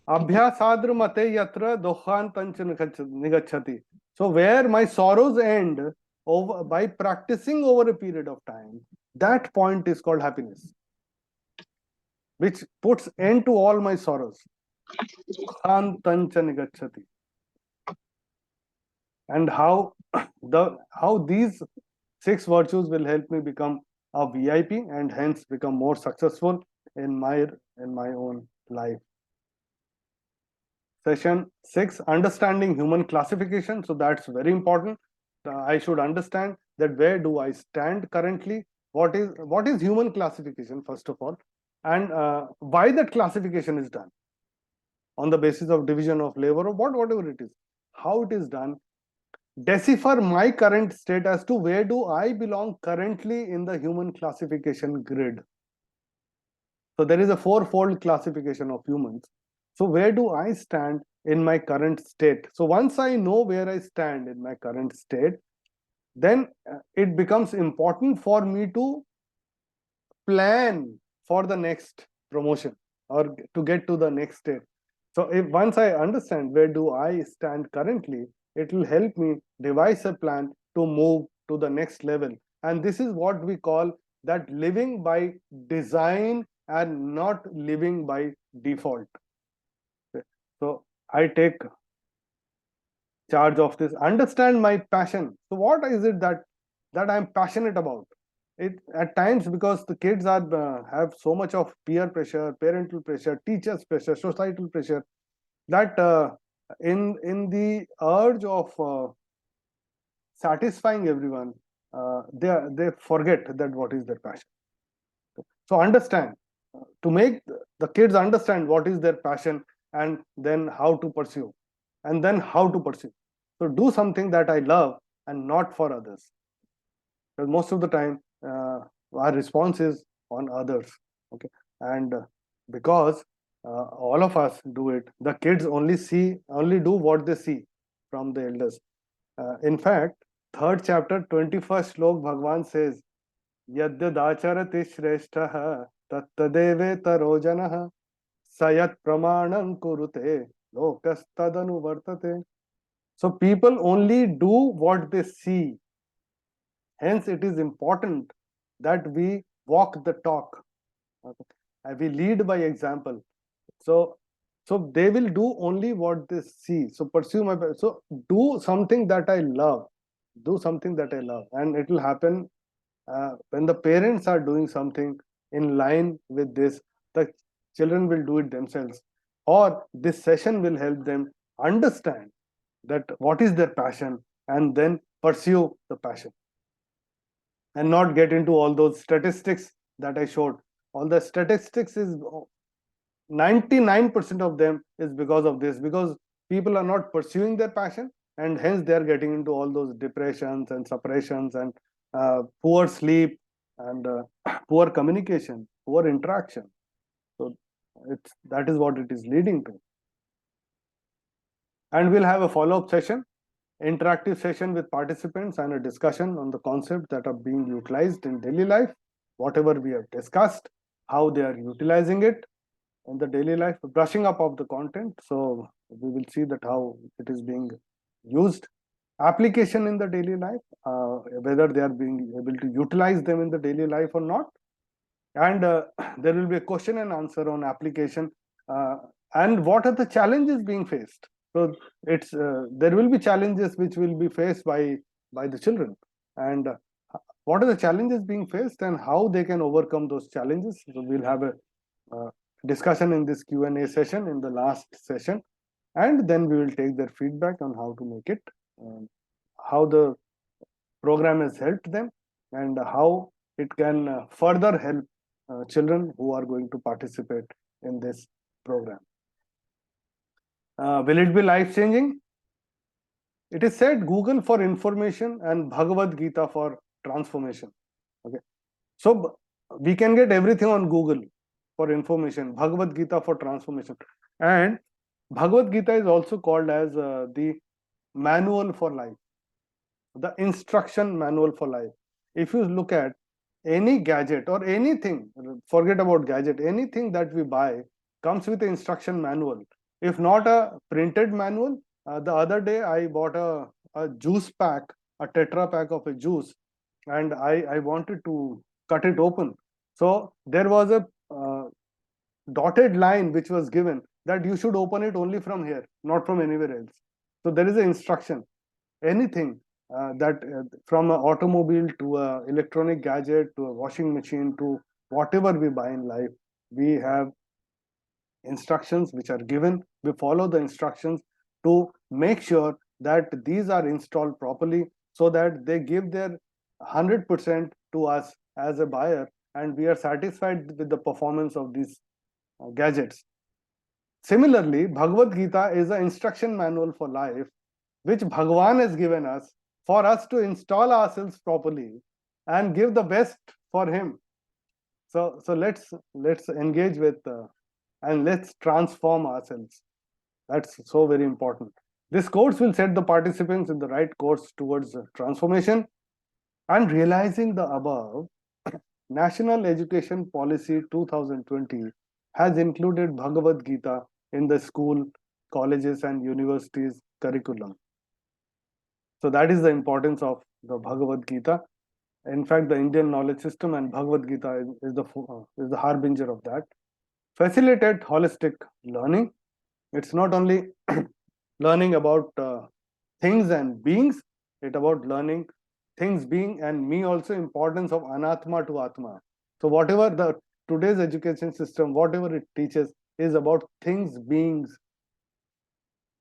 abhyasadrumate yatra dukkhantancha nigachati. So where my sorrows end over by practicing over a period of time, that point is called happiness, which puts end to all my sorrows. Dukkhantancha nigachati. And how these six virtues will help me become a VIP and hence become more successful in my own life. Session 6, understanding human classification. So that's very important. I should understand that where do I stand currently? What is human classification, first of all, and why that classification is done on the basis of division of labor or whatever it is, how it is done. Decipher my current state as to where do I belong currently in the human classification grid. So there is a fourfold classification of humans. So where do I stand in my current state? So once I know where I stand in my current state, then it becomes important for me to plan for the next promotion or to get to the next state. So if once I understand where do I stand currently, it will help me devise a plan to move to the next level. And this is what we call that living by design and not living by default. So I take charge of this, understand my passion. So what is it that I'm passionate about? It at times, because the kids are have so much of peer pressure, parental pressure, teachers pressure, societal pressure, that in the urge of satisfying everyone, they forget that what is their passion. So understand, to make the kids understand what is their passion and then how to pursue, and then how to pursue. So do something that I love and not for others, because most of the time our response is on others. Okay, and because all of us do it, the kids only do what they see from the elders. In fact, third chapter 21st slok, Bhagavan says, यद्यदाचरति श्रेष्ठः तत्तदेवेतरो जनः स यत् प्रमाणं कुरुते लोकस्तदनुवर्तते. So people only do what they see. Hence, it is important that we walk the talk. We lead by example. So they will do only what they see. So pursue my. So do something that I love. Do something that I love, and it will happen. When the parents are doing something in line with this, the children will do it themselves, or this session will help them understand that what is their passion and then pursue the passion and not get into all those statistics that I showed. All the statistics is 99% of them is because of this, because people are not pursuing their passion, and hence they are getting into all those depressions and suppressions and poor sleep and poor communication, poor interaction. So that is what it is leading to. And we'll have a follow-up session, interactive session with participants, and a discussion on the concepts that are being utilized in daily life, whatever we have discussed, how they are utilizing it in the daily life, brushing up of the content. So we will see that how it is being used, application in the daily life, whether they are being able to utilize them in the daily life or not. And there will be a question and answer on application, and what are the challenges being faced. So it's there will be challenges which will be faced by the children, and what are the challenges being faced and how they can overcome those challenges. So we'll have a discussion in this Q&A session in the last session, and then we will take their feedback on how to make it, how the program has helped them, and how it can further help children who are going to participate in this program. Will it be life-changing? It is said Google for information and Bhagavad Gita for transformation. Okay, so we can get everything on Google for information, Bhagavad Gita for transformation, and Bhagavad Gita is also called as the manual for life, the instruction manual for life. If you look at any gadget or anything, forget about gadget, anything that we buy comes with an instruction manual. If not a printed manual, the other day I bought a juice pack, a tetra pack of a juice, and I wanted to cut it open. So there was a dotted line which was given that you should open it only from here, not from anywhere else. So there is an instruction. Anything that from an automobile to a electronic gadget to a washing machine to whatever we buy in life, we have instructions which are given. We follow the instructions to make sure that these are installed properly so that they give their 100% to us as a buyer, and we are satisfied with the performance of these gadgets. Similarly, Bhagavad Gita is an instruction manual for life which Bhagavan has given us for us to install ourselves properly and give the best for him. So let's engage with and let's transform ourselves. That's so very important. This course will set the participants in the right course towards transformation. And realizing the above, National Education Policy 2020 has included Bhagavad Gita in the school, colleges and universities curriculum. So that is the importance of the Bhagavad Gita. In fact, the Indian knowledge system and Bhagavad Gita is the harbinger of that. Facilitate holistic learning. It's not only learning about things and beings, it's about learning things, being, and me also, importance of anatma to atma. So whatever the today's education system, whatever it teaches is about things, beings,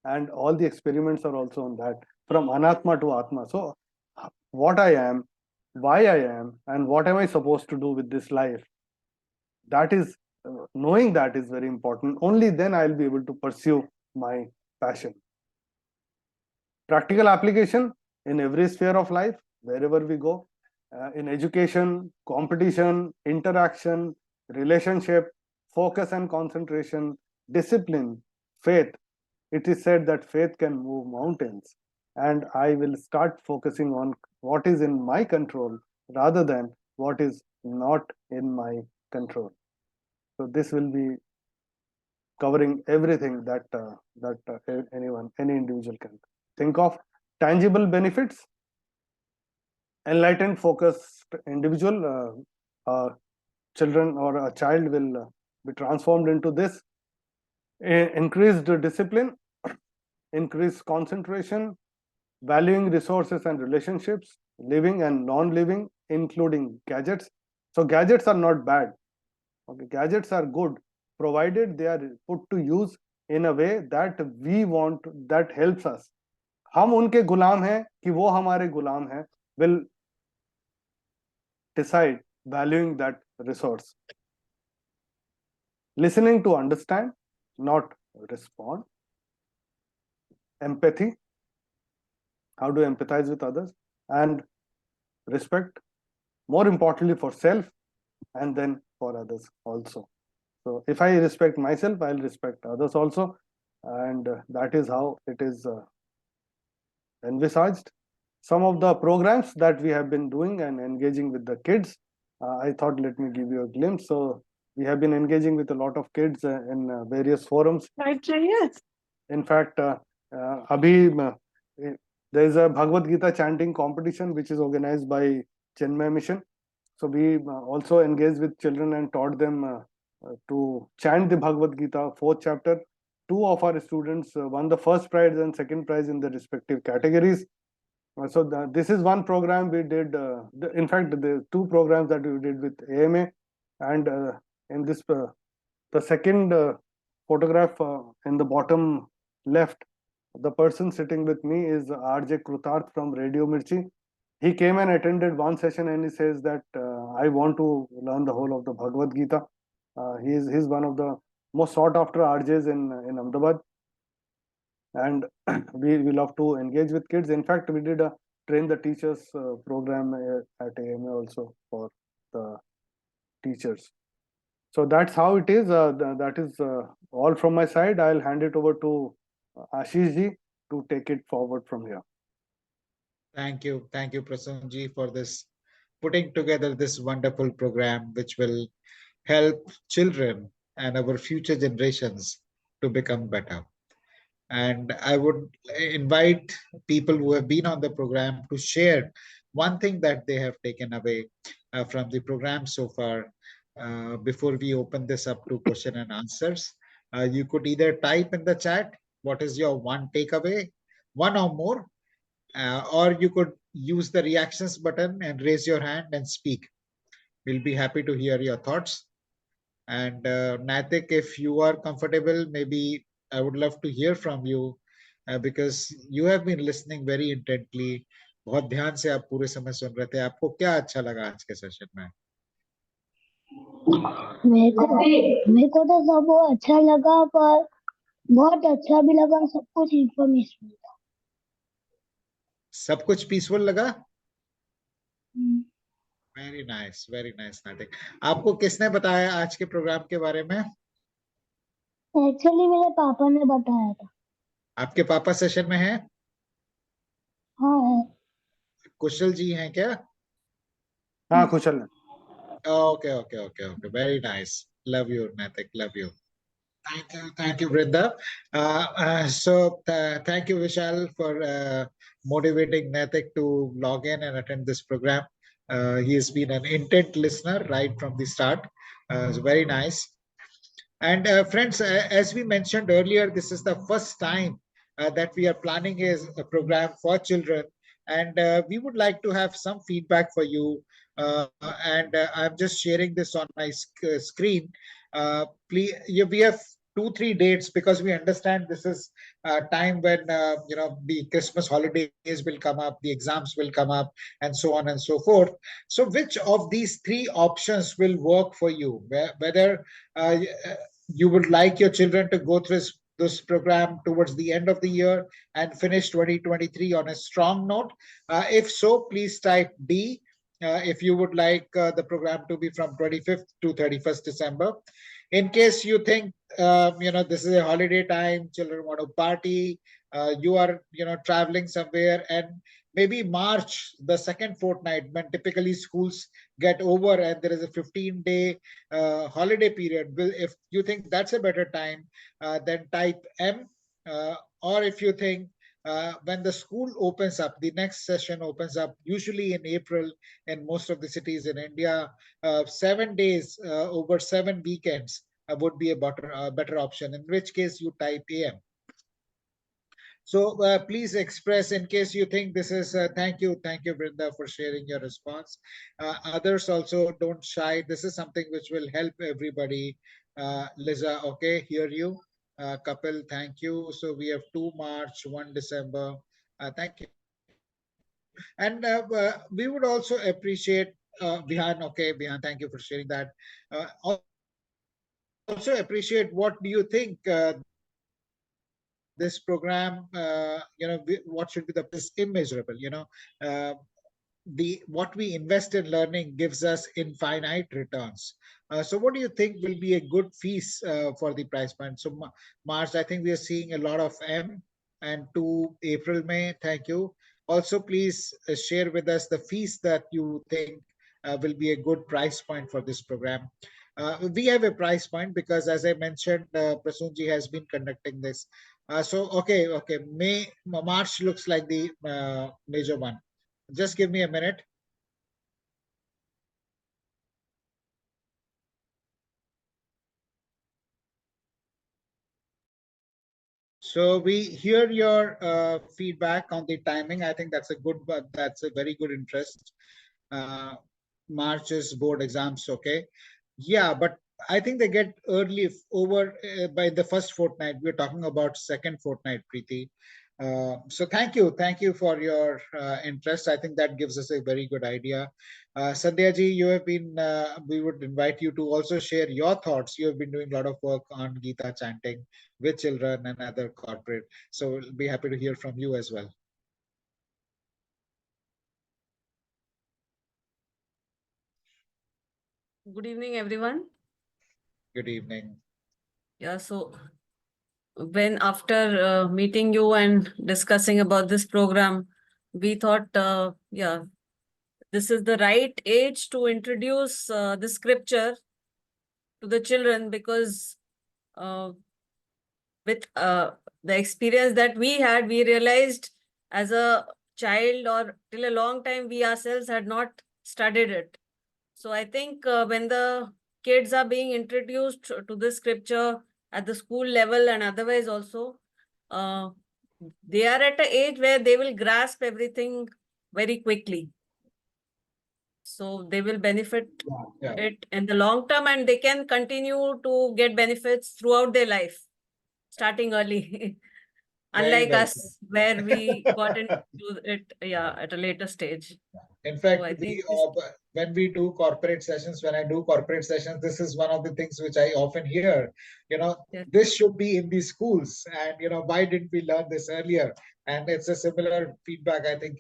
and all the experiments are also on that, from anatma to atma. So what I am, why I am, and what am I supposed to do with this life, that is knowing that is very important. Only then I'll be able to pursue my passion. Practical application in every sphere of life, wherever we go, in education, competition, interaction, relationship, focus and concentration, discipline, faith. It is said that faith can move mountains, and I will start focusing on what is in my control rather than what is not in my control. So this will be covering everything that any individual can think of. Tangible benefits. Enlightened, focused individual, children or a child will be transformed into this. Increased discipline, increased concentration, valuing resources and relationships, living and non-living, including gadgets. So gadgets are not bad. Okay, gadgets are good, provided they are put to use in a way that we want, that helps us. हम उनके गुलाम हैं कि वो हमारे गुलाम हैं, will decide valuing that resource. Listening to understand, not respond. Empathy, how to empathize with others, and respect, more importantly for self and then for others also. So if I respect myself, I'll respect others also, and that is how it is envisaged. Some of the programs that we have been doing and engaging with the kids, I thought let me give you a glimpse. So we have been engaging with a lot of kids in various forums. Yes. In fact, there is a Bhagavad Gita chanting competition which is organized by Chenmay Mission. So we also engaged with children and taught them to chant the Bhagavad Gita, 4th chapter. 2 of our students won the first prize and second prize in their respective categories. So this is one program we did. In fact, the 2 programs that we did with AMA, and in this the second photograph in the bottom left, the person sitting with me is RJ Krutarth from Radio Mirchi. He came and attended one session and he says that I want to learn the whole of the Bhagavad Gita. He's one of the most sought after RJs in Ahmedabad, and we love to engage with kids. In fact, we did a train the teachers program at AMA also for the teachers. So that's how it is. That is all from my side. I'll hand it over to Ashish ji to take it forward from here. Thank you, Prasun ji, for this putting together this wonderful program, which will help children and our future generations to become better. And I would invite people who have been on the program to share one thing that they have taken away from the program so far. Before we open this up to question and answers, you could either type in the chat what is your one takeaway, one or more, or you could use the reactions button and raise your hand and speak. We'll be happy to hear your thoughts. And Natik, if you are comfortable, maybe I would love to hear from you because you have been listening very intently. बहुत ध्यान से आप पूरे समय सुन रहे थे. आपको क्या अच्छा लगा आज के सेशन में? मेरे को तो सब अच्छा लगा, पर बहुत अच्छा भी लगा. सब कुछ इंफॉर्मेशन था. सब कुछ पीसफुल लगा? Very nice नातिक. आपको किसने बताया आज के प्रोग्राम के बारे में? एक्चुअली मेरे पापा ने बताया था. आपके पापा सेशन में हैं? हाँ है. कुशल जी हैं क्या? हाँ कुशल है. Okay. Very nice. Love you, Natik. Love you. Thank you, Brinda. Thank you, Vishal, for motivating Natik to log in and attend this program. He has been an intent listener right from the start. It's very nice. And friends, as we mentioned earlier, this is the first time that we are planning a program for children, and we would like to have some feedback for you. And I'm just sharing this on my screen. Please, we have 2-3 dates because we understand this is time when the Christmas holidays will come up, the exams will come up, and so on and so forth. So, which of these 3 options will work for you? Whether you would like your children to go through this program towards the end of the year and finish 2023 on a strong note. If so, please type D. If you would like the program to be from 25th to 31st December. In case you think, this is a holiday time, children want to party, you are, traveling somewhere, and maybe March, the second fortnight, when typically schools get over and there is a 15-day holiday period. If you think that's a better time, then type M. Or if you think when the school opens up, the next session opens up, usually in April in most of the cities in India, 7 days over 7 weekends would be a better option, in which case you type AM. So please express in case you think this is, thank you, Brinda, for sharing your response. Others also don't shy. This is something which will help everybody. Liza, okay, hear you. Kapil, thank you. So we have 2 March, 1 December. Thank you. And we would also appreciate, Bihan, okay, Bihan, thank you for sharing that. Also appreciate what do you think this program, what should be is immeasurable, what we invest in learning gives us infinite returns. So what do you think will be a good fees for the price point? So March, I think we are seeing a lot of M, and to April, May, thank you. Also, please share with us the fees that you think will be a good price point for this program. We have a price point because, as I mentioned, Prasunji has been conducting this. Okay, March looks like the major one. Just give me a minute. So we hear your feedback on the timing. I think that's a very good interest. March is board exams, okay? Yeah, but I think they get early over by the first fortnight. We're talking about second fortnight, Preeti. So thank you for your interest. I think that gives us a very good idea. Sandhya ji, you have been. We would invite you to also share your thoughts. You have been doing a lot of work on Gita chanting with children and other corporate. So we'll be happy to hear from you as well. Good evening, everyone. Good evening. Yeah, so when after meeting you and discussing about this program, we thought, yeah, this is the right age to introduce the scripture to the children, because uh, with the experience that we had, we realized as a child or till a long time, we ourselves had not studied it. So I think when the kids are being introduced to this scripture at the school level and otherwise also, uh, they are at an age where they will grasp everything very quickly. So they will benefit Yeah. it in the long term, and they can continue to get benefits throughout their life, starting early. Very Unlike well us, where we got into it, yeah, at a later stage. In So fact, I we think this, when we do corporate sessions, when I do corporate sessions, this is one of the things which I often hear. You know, yeah, this should be in the schools, and why didn't we learn this earlier? And it's a similar feedback, I think,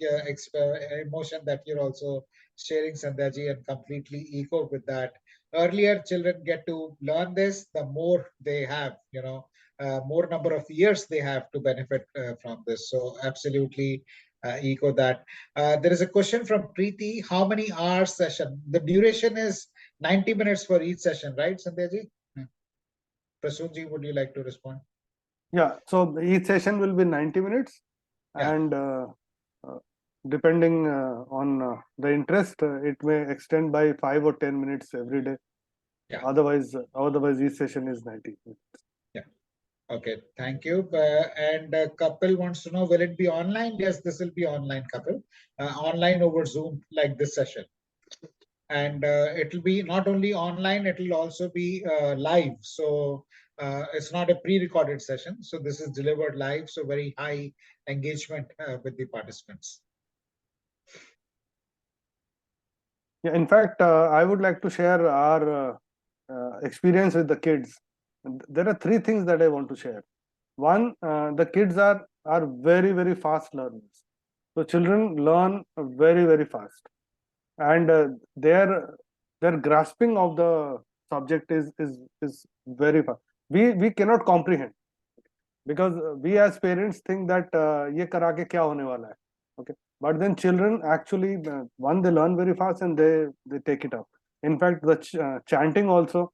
emotion that you're also sharing, Sandhya, and completely echo with that. Earlier, children get to learn this, the more they have, more number of years they have to benefit from this. So, absolutely echo that. There is a question from Preeti. How many hours session? The duration is 90 minutes for each session, right, Sandhya ji? Prasunji, would you like to respond? Yeah, so each session will be 90 minutes, Yeah. and uh, depending on the interest, it may extend by 5 or 10 minutes every day. Yeah. Otherwise, each session is 90 minutes. Yeah. Okay. Thank you. And Kapil wants to know, will it be online? Yes, this will be online, Kapil. Online over Zoom, like this session. And it will be not only online, it will also be live. So it's not a pre-recorded session. So this is delivered live. So very high engagement with the participants. Yeah, in fact, I would like to share our experience with the kids. There are three things that I want to share. One, the kids are very, very fast learners. So children learn very, very fast, and their grasping of the subject is very fast. We cannot comprehend, because we as parents think that ये करा के क्या होने वाला है, okay? But then children actually, one, they learn very fast, and they take it up. In fact, the chanting also.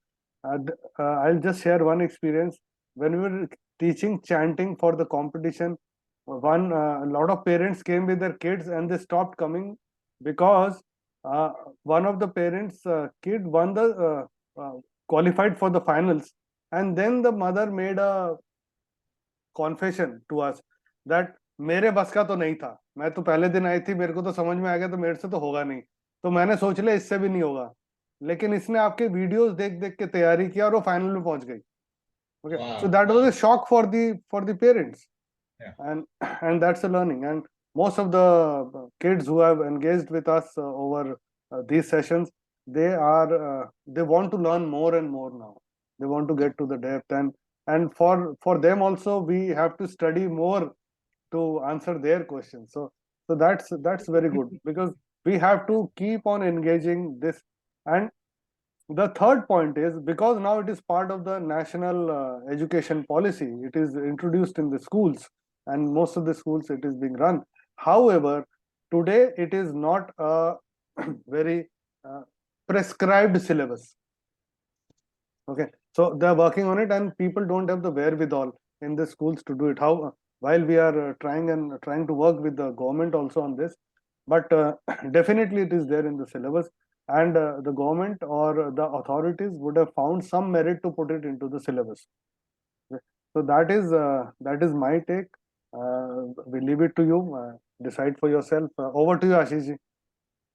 I'll just share one experience. When we were teaching chanting for the competition, a lot of parents came with their kids, and they stopped coming because one of the parents' kid won the qualified for the finals, and then the mother made a confession to us that मेरे बस का तो नहीं था, मैं तो पहले दिन आई थी, मेरे को तो समझ में आ गया, तो मेरे से तो होगा नहीं, तो मैंने सोच लिया इससे भी नहीं होगा, लेकिन इसने आपके वीडियोस देख देख के तैयारी किया और वो फाइनल में पहुंच गई. Okay, so that was a shock for the parents. Yeah. And that's a learning. And most of the kids who have engaged with us over these sessions, they want to learn more and more now. They want to get to the depth, and for them also, we have to study more to answer their questions. So that's very good, because we have to keep on engaging this. And the third point is, because now it is part of the national education policy, it is introduced in the schools, and most of the schools it is being run. However, today it is not a very prescribed syllabus. Okay, so they're working on it, and people don't have the wherewithal in the schools to do it. How, while we are trying to work with the government also on this, but definitely it is there in the syllabus, and the government or the authorities would have found some merit to put it into the syllabus. Okay. So that is my take. We leave it to you. Decide for yourself. Over to you, Ashish ji.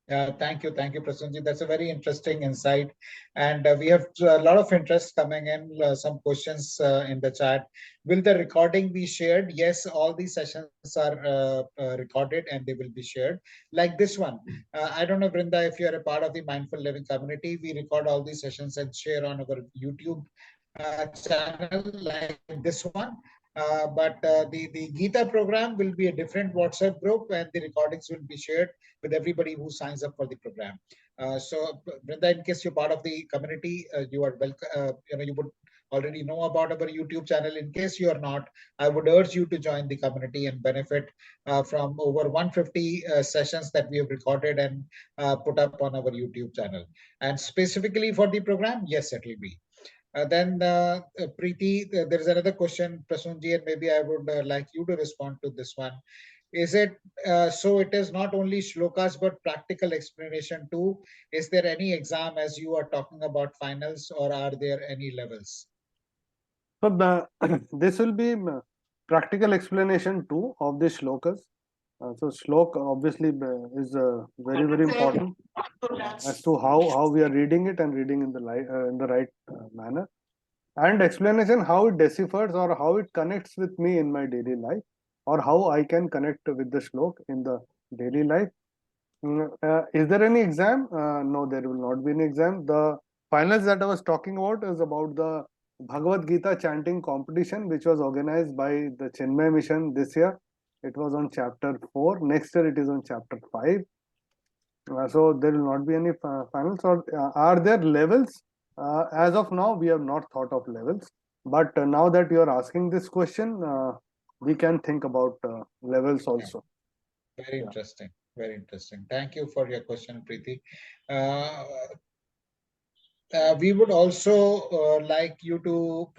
Thank you, Prasunji. That's a very interesting insight, and we have a lot of interest coming in. Some questions in the chat. Will the recording be shared? Yes, all these sessions are recorded and they will be shared. Like this one. I don't know, Brinda, if you are a part of the Mindful Living community. We record all these sessions and share on our YouTube channel like this one. But the Gita program will be a different WhatsApp group, and the recordings will be shared with everybody who signs up for the program. So, Brinda, in case you're part of the community, you are welcome. You would already know about our YouTube channel. In case you are not, I would urge you to join the community and benefit from over 150 sessions that we have recorded and put up on our YouTube channel. And specifically for the program, yes, it will be. Then Preeti, there is another question, Prasunji, and maybe I would like you to respond to this one. Is it so? It is not only shlokas but practical explanation too. Is there any exam as you are talking about finals, or are there any levels? So this will be practical explanation too of the shlokas. So shlok obviously is very important as to how we are reading it and reading in the right manner, and explanation how it deciphers or how it connects with me in my daily life, or how I can connect with the shlok in the daily life. Is there any exam? No, there will not be an exam. The finals that I was talking about is about the Bhagavad Gita chanting competition, which was organized by the Chinmay Mission this year. It was on chapter 4. Next year it is on chapter 5. So there will not be any finals. Or are there levels? As of now, we have not thought of levels. But now that you are asking this question, we can think about levels also. Very interesting. Very interesting. Thank you for your question, Preeti. We would also like you to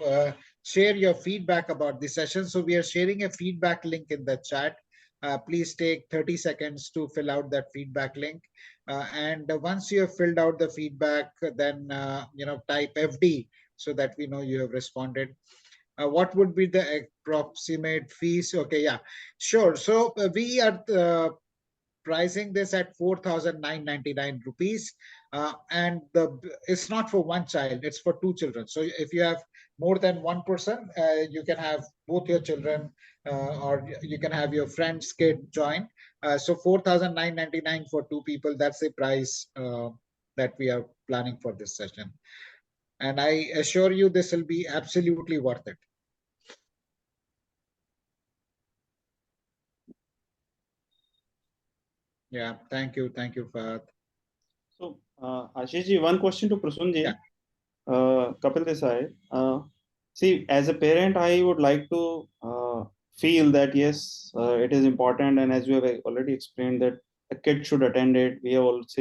share your feedback about the session. So we are sharing a feedback link in the chat. Please take 30 seconds to fill out that feedback link. And once you have filled out the feedback, then type FD so that we know you have responded. What would be the approximate fees? Okay, yeah, sure. So we are pricing this at 4,999 rupees. And it's not for one child, it's for two children. So if you have more than one person, you can have both your children, or you can have your friend's kid join. So 4,999 for two people, that's the price that we are planning for this session. And I assure you this will be absolutely worth it. Yeah, thank you, Fahad. So, Ashish ji, one question to Prasun ji. Yeah. Kapil Desai. See, as a parent, I would like to feel that yes, it is important, and as you have already explained, that a kid should attend it. We have always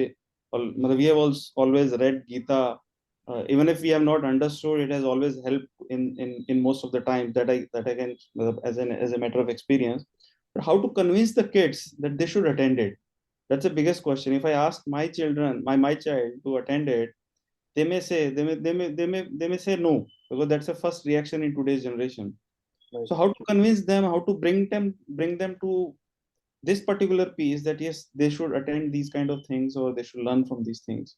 read Gita. Even if we have not understood, it has always helped in most of the time that I can as a matter of experience. But how to convince the kids that they should attend it? That's the biggest question. If I ask my children, my child to attend it, they may say no, because that's the first reaction in today's generation. Right. So how to convince them, how to bring them to this particular piece, that yes, they should attend these kind of things, or they should learn from these things.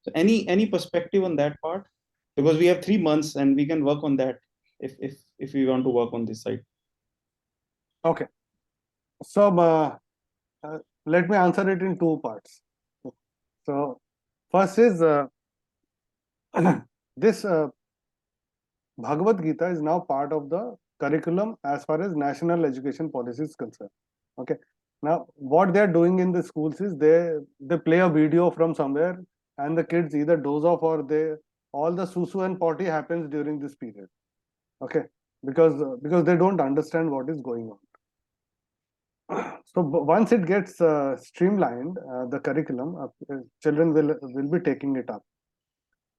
So any perspective on that part? Because we have 3 months and we can work on that if we want to work on this side. Okay. So let me answer it in two parts. So first is this Bhagavad Gita is now part of the curriculum as far as national education policy is concerned. Okay. Now, what they are doing in the schools is they play a video from somewhere, and the kids either doze off, or all the susu and potty happens during this period. Okay, because they don't understand what is going on. So once it gets streamlined, the curriculum, children will be taking it up.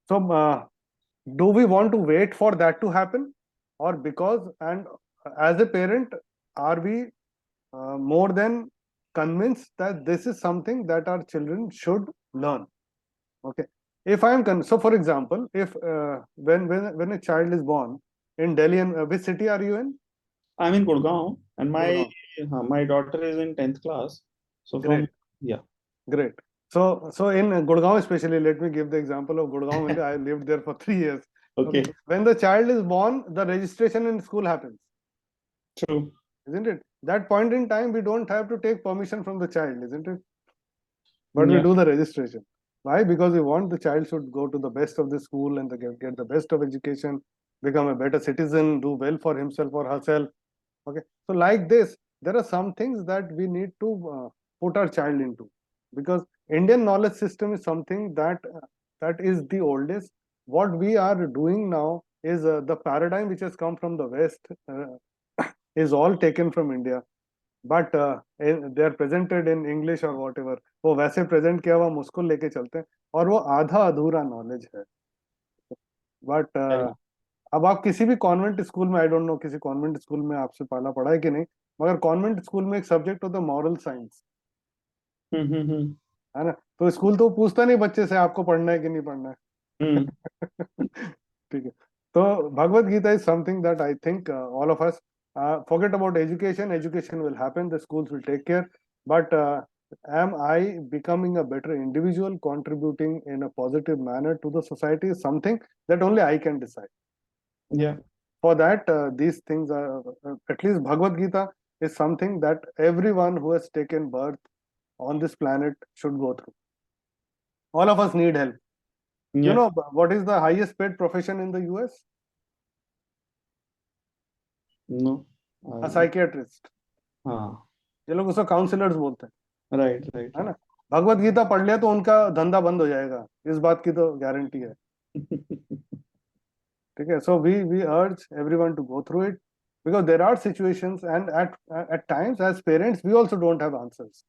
So do we want to wait for that to happen, or as a parent, are we more than convinced that this is something that our children should learn? Okay, if I am so for example, if when a child is born in Delhi, and which city are you in? I'm in Gurgaon, and Gurgaon. my daughter is in 10th class. So Great. yeah. Great. So in Gurgaon especially, let me give the example of Gurgaon only. I lived there for 3 years. Okay. When the child is born, the registration in school happens, True. isn't it? That point in time, we don't have to take permission from the child, isn't it? But we Yeah. do the registration. Why? Because we want the child should go to the best of the school and get the best of education, become a better citizen, do well for himself or herself. Okay. So like this, there are some things that we need to put our child into, because Indian knowledge system is something that is the oldest. What we are doing now is the paradigm which has come from the West is all taken from India, but they are presented in English or whatever. वो वैसे present किया हुआ हम उसको लेके चलते हैं और वो आधा अधूरा knowledge है. But अब आप किसी भी कॉन्वेंट स्कूल में, आई डोंट नो किसी कॉन्वेंट स्कूल में आपसे पाला पड़ा है कि नहीं, मगर कॉन्वेंट स्कूल में एक सब्जेक्ट होता है मॉरल साइंस, है ना? तो स्कूल तो पूछता नहीं बच्चे से आपको पढ़ना है कि नहीं पढ़ना है. ठीक है. तो Bhagavad Gita is something that I think all of us forget about education. Education will happen, the schools will take care, but am I becoming a better individual, contributing in a positive manner to the society, is something that only I can decide. Yeah. For that, these things are, at least Bhagavad Gita is something that everyone who has taken birth on this planet should go through. All of us need help. Yeah. You know what is the highest paid profession in the US? No. A psychiatrist. हाँ. ये लोग उसको counsellors बोलते हैं. Right. Right. है ना? भगवत गीता पढ़ लिया तो उनका धंधा बंद हो जाएगा, इस बात की तो गारंटी है. ठीक है. So we urge everyone to go through it, because there are situations and at times as parents we also don't have answers.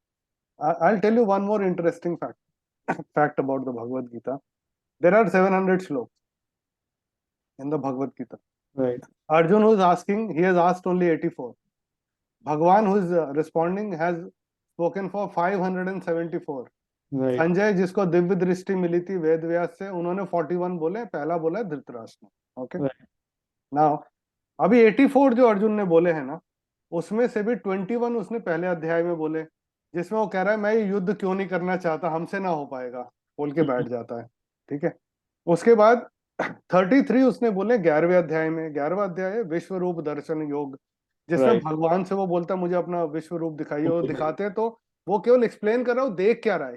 I'll tell you one more interesting fact about the Bhagavad Gita. There are 700 slokas in the Bhagavad Gita. Right. Arjun, who is asking, he has asked only 84. Bhagwan, who is responding, has spoken for 574. Right. Sanjay, जिसको दिव्य दृष्टि मिली थी वेद व्यास से, उन्होंने 41 बोले. पहला बोला धृतराष्ट्र ने. Okay. Now अभी 84 जो अर्जुन ने बोले हैं ना, उसमें से भी 21 उसने पहले अध्याय में बोले, जिसमें वो कह रहा है मैं युद्ध क्यों नहीं करना चाहता, हमसे ना हो पाएगा, बोल के बैठ जाता है. ठीक है. उसके बाद 33 उसने बोले 11वें अध्याय में. 11वां अध्याय है विश्व रूप दर्शन योग, जिसमें Right. भगवान से वो बोलता है मुझे अपना विश्व रूप दिखाइए. वो दिखाते हैं तो वो केवल एक्सप्लेन कर रहा है, वो देख क्या रहा है.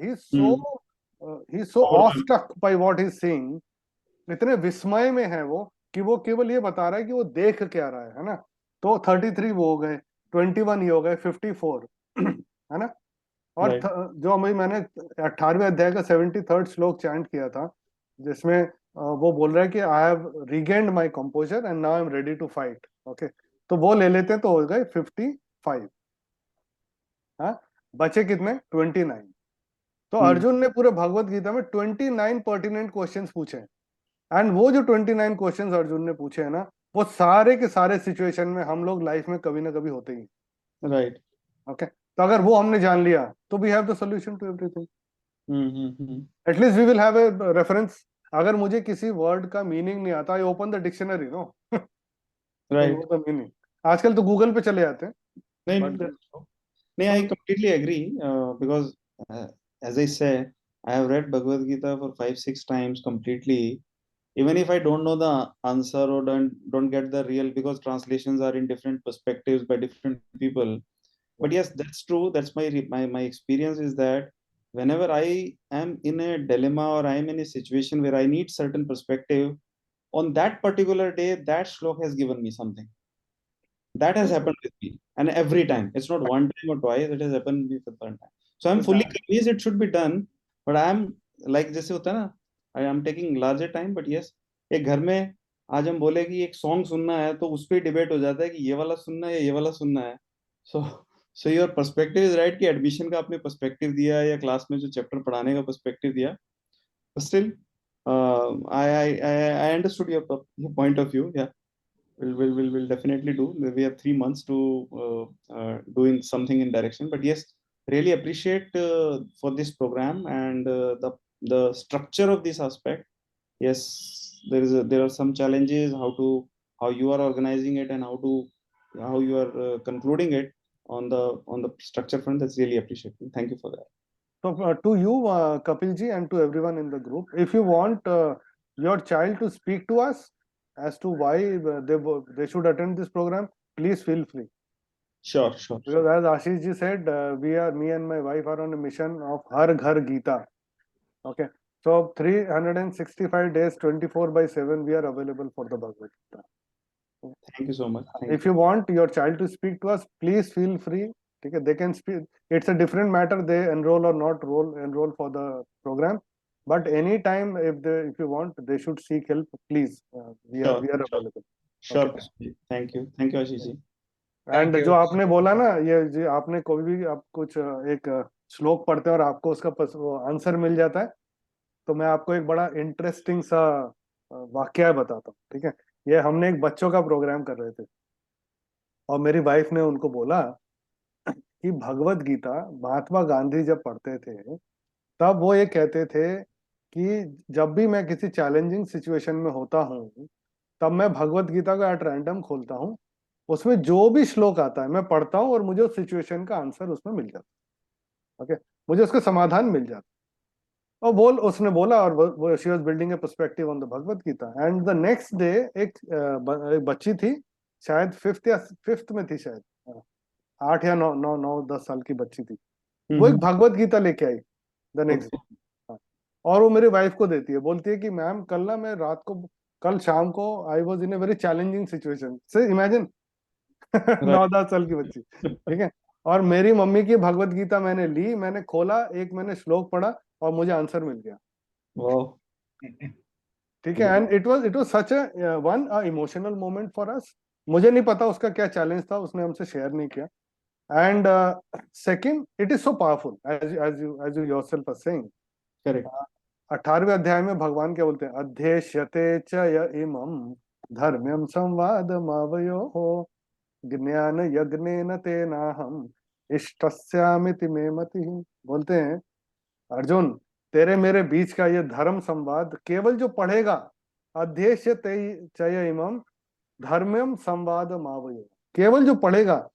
He so awestruck by what he is seeing. इतने विस्मय में है वो कि वो केवल ये बता रहा है कि वो देख क्या रहा है ना. तो 33 वो हो गए, 21 ये हो गए, 54 है ना. और जो अभी मैंने 18वें अध्याय का 73rd श्लोक चैंट किया था, जिसमें वो बोल रहा है कि I have regained my composure and now I am ready to fight. Okay. तो वो ले लेते हैं तो हो गए 55. हाँ, बचे कितने? 29. तो अर्जुन ने पूरे भगवत गीता में 29 पर्टिनेंट क्वेश्चंस पूछे हैं. एंड वो जो 29 क्वेश्चंस अर्जुन ने पूछे हैं ना, वो सारे के सारे सिचुएशन में हम लोग लाइफ में कभी ना कभी होते ही. Right. ओके. तो अगर वो हमने जान लिया तो we have the solution to everything. At least we will have a reference. अगर मुझे किसी वर्ड का मीनिंग नहीं आता, I open the dictionary, no. Right. The meaning. आजकल तो गूगल पे चले जाते हैं. नहीं, I completely agree, because as I say, I have read Bhagavad Gita for 5-6 times completely. Even if I don't know the answer or don't get the real, because translations are in different perspectives by different people. But yes, that's true. That's my experience is that whenever I am in a dilemma or I am in a situation where I need certain perspective, on that particular day, that shlok has given me something. That has happened with me, and every time. It's not one time or twice. It has happened with me for one time. So I'm fully convinced it should be done. But I'm like जैसे होता है ना, I am taking larger time. But yes, एक घर में आज हम बोले कि एक सॉन्ग सुनना है तो उस पर डिबेट हो जाता है कि ये वाला सुनना है या ये वाला सुनना है. So your perspective is right कि एडमिशन का आपने पर्सपेक्टिव दिया या क्लास में जो चैप्टर पढ़ाने का पर्सपेक्टिव दिया. But still, I understood your point of view. Yeah. We'll definitely do. We have 3 months to doing something in direction. But yes, really appreciate for this program and the structure of this aspect. Yes, there are some challenges how you are organizing it and how you are concluding it on the structure front. That's really appreciated. Thank you for that. So to you, Kapil ji, and to everyone in the group, if you want your child to speak to us as to why they should attend this program, please feel free. Sure, sure. Because as Ashish ji said, me and my wife are on a mission of Har Ghar Gita. Okay. So 365 days, 24/7, we are available for the Bhagavad Gita. Thank you so much. Thank If you want your child to speak to us, please feel free. Okay, they can speak. It's a different matter. They enroll or not enroll for the program. But anytime, if you want, they should seek help. Please, we are Sure. available. Sure. Okay. Thank you Ashish ji. And you. जो आपने बोला ना, ये जो आपने कोई भी आप कुछ एक श्लोक पढ़ते हैं और आपको उसका आंसर मिल जाता है, तो मैं आपको एक बड़ा इंटरेस्टिंग सा वाक्य बताता हूँ. ठीक है, ये हमने एक बच्चों का प्रोग्राम कर रहे थे और मेरी वाइफ ने उनको बोला कि भगवत गीता महात्मा गांधी जब पढ़ते थे तब वो ये कहते थे कि जब भी मैं किसी चैलेंजिंग सिचुएशन में होता हूँ तब मैं भगवत गीता को एट रैंडम खोलता हूँ, उसमें जो भी श्लोक आता है मैं पढ़ता हूँ और मुझे उस सिचुएशन का आंसर उसमें मिल जाता है. ओके, मुझे उसका समाधान मिल जाता. और उसने बोला, और she was building a perspective on the Bhagavad Gita. And the next day एक बच्ची थी, शायद फिफ्थ में थी, शायद 8 या 9-10 साल की बच्ची थी. वो एक भगवत गीता लेके आई द नेक्स्ट डे, और वो मेरी वाइफ को देती है. बोलती है कि मैम कल शाम को I was in a very challenging situation. से इमेजिन 9-10 साल की बच्ची. ठीक है, और मेरी मम्मी की भगवत गीता मैंने ली, मैंने खोला, मैंने श्लोक पढ़ा और मुझे आंसर मिल गया. ठीक है, and it was such a emotional moment for us. मुझे नहीं पता उसका क्या चैलेंज था, उसने हमसे शेयर नहीं किया. And second, it is so powerful as you yourself are saying. Correct. 18वें अध्याय में भगवान क्या बोलते हैं? अध्येष्यते च य इमं धर्म्यं संवादमावयोः ज्ञान यज्ञेन तेनाहम् इष्टस्यामिति मे मतिः. बोलते हैं, अर्जुन, तेरे मेरे बीच का ये धर्म संवाद केवल जो पढ़ेगा, अध्येष्यते च य इमं धर्म्यं संवादमावयोः, केवल जो पढ़ेगा,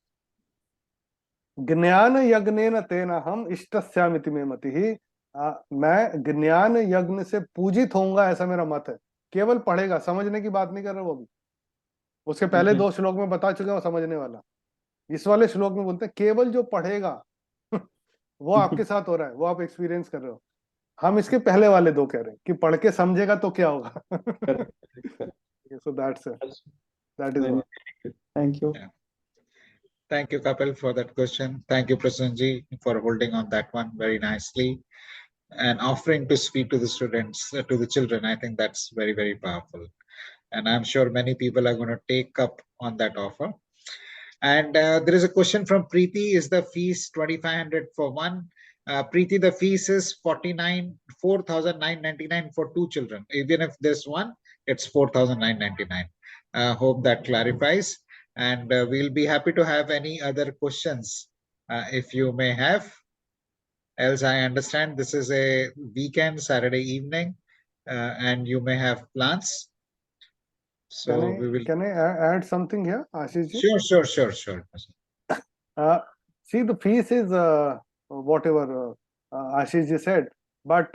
ज्ञान यज्ञेन तेनाहम् इष्टस्यामिति मे मतिः, मैं ज्ञान यज्ञ से पूजित होऊंगा, ऐसा मेरा मत है. केवल पढ़ेगा, समझने की बात नहीं कर रहा वो भी. उसके पहले 2 श्लोक में बता चुके हैं समझने वाला. इस वाले श्लोक में बोलते हैं केवल जो पढ़ेगा वो आपके साथ हो रहा है, वो आप एक्सपीरियंस कर रहे हो. हम इसके पहले वाले 2 कह रहे हैं कि पढ़ के समझेगा तो क्या होगा. So that is all. Thank you. Thank you, Kapil, for that question. Thank you, Prasunji, for holding on that one very nicely and offering to speak to the students, to the children. I think that's very, very powerful. And I'm sure many people are going to take up on that offer. And there is a question from Preeti. Is the fees 2,500 for one? Preeti, the fees is 4,999 for 2 children. Even if there's one, it's 4,999. Hope that clarifies. And we'll be happy to have any other questions if you may have. Else, I understand this is a weekend, Saturday evening, and you may have plans. So Can I add something here, Ashish ji? Sure. See, the fees is whatever Ashish ji said, but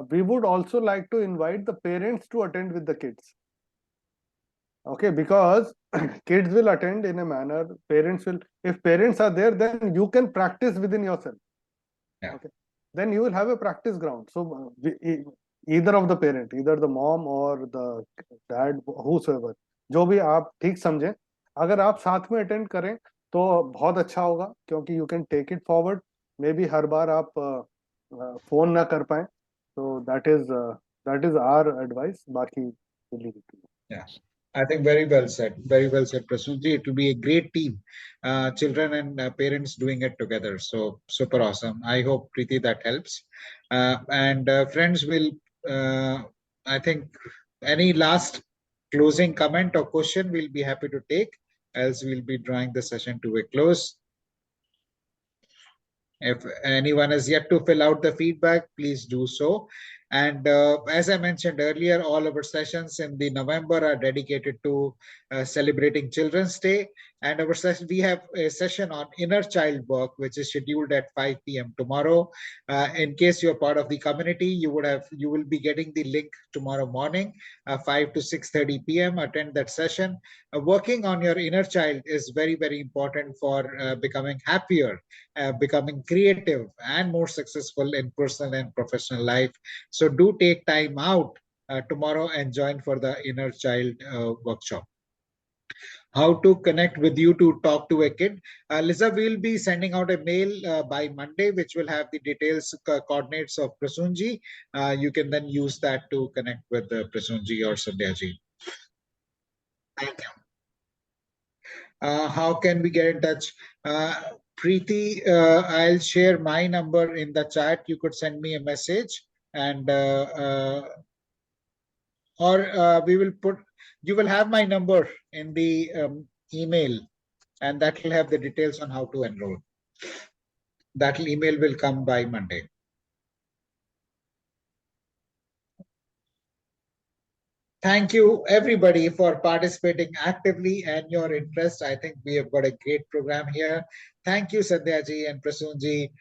we would also like to invite the parents to attend with the kids. Okay, because kids will attend in a manner, if parents are there, then you can practice within yourself. Yeah. Okay, then you will have a practice ground. So either of the parent, either the mom or the dad, whosoever, जो भी आप ठीक समझे, अगर आप साथ में attend करें तो बहुत अच्छा होगा, क्योंकि you can take it forward. Maybe हर बार आप फोन ना कर पाए, so that is our advice. बाकी we'll leave it to you. Yeah, I think very well said, Prasunji. It will be a great team, children and parents doing it together. So super awesome. I hope, Preeti, that helps. And friends will, I think, any last closing comment or question we'll be happy to take, else we'll be drawing the session to a close. If anyone has yet to fill out the feedback, please do so. And as I mentioned earlier, all our sessions in the November are dedicated to celebrating Children's Day. And our session, we have a session on inner child work, which is scheduled at 5 p.m. tomorrow. In case you're part of the community, you will be getting the link tomorrow morning, 5 to 6:30 p.m. Attend that session. Working on your inner child is very, very important for becoming happier, becoming creative, and more successful in personal and professional life. So do take time out tomorrow and join for the inner child workshop. How to connect with you to talk to a kid. Lisa, we'll be sending out a mail by Monday, which will have the details, coordinates of Prasunji. You can then use that to connect with Prasunji or Sandhyaji. Thank you. How can we get in touch? Preeti, I'll share my number in the chat. You could send me a message, and we will put, you will have my number in the email, and that will have the details on how to enroll. That email will come by Monday. Thank you, everybody, for participating actively and your interest. I think we have got a great program here. Thank you, Sandhyaji and Prasunji,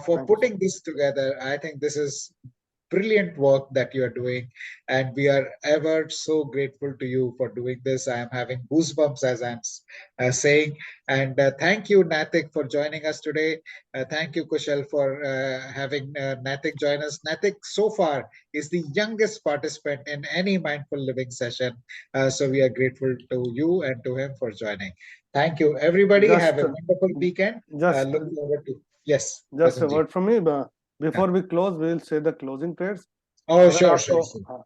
for putting this together. I think this is brilliant work that you are doing, and we are ever so grateful to you for doing this. I am having goosebumps as I'm saying, and thank you, Natik, for joining us today. Thank you, Kushal, for having Natik join us. Natik so far is the youngest participant in any mindful living session, so we are grateful to you and to him for joining. Thank you, everybody. Have a wonderful weekend. Look forward to, yes, just a word from me. Before we close, we will say the closing prayers. Oh, sure.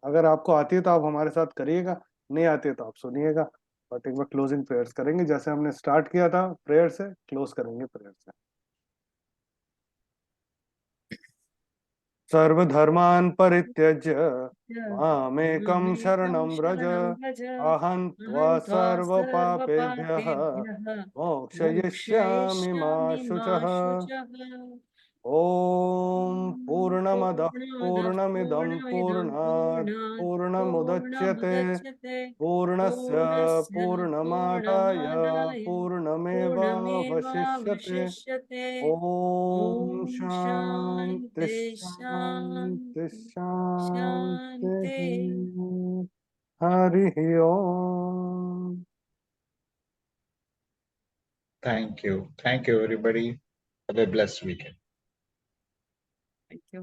अगर आपको आती है तो आप हमारे साथ करिएगा, नहीं आती है तो आप सुनिएगा, बट एक बार क्लोजिंग प्रेयर्स करेंगे जैसे हमने स्टार्ट किया था प्रेयर से, क्लोज करेंगे प्रेयर से। सर्वधर्मान् परित्यज्य मामेकं शरणं व्रज, अहं त्वा सर्वपापेभ्यः मोक्षयिष्यामि मा शुचः। ॐ पूर्णमदः पूर्णमिदं पूर्णात् पूर्णमुदच्यते पूर्णस्य पूर्णमादाय पूर्णमेवावशिष्यते। ॐ शान्ति शान्ति शान्तिः। हरिः ओम्। Thank you, everybody. Have a blessed weekend. Thank you.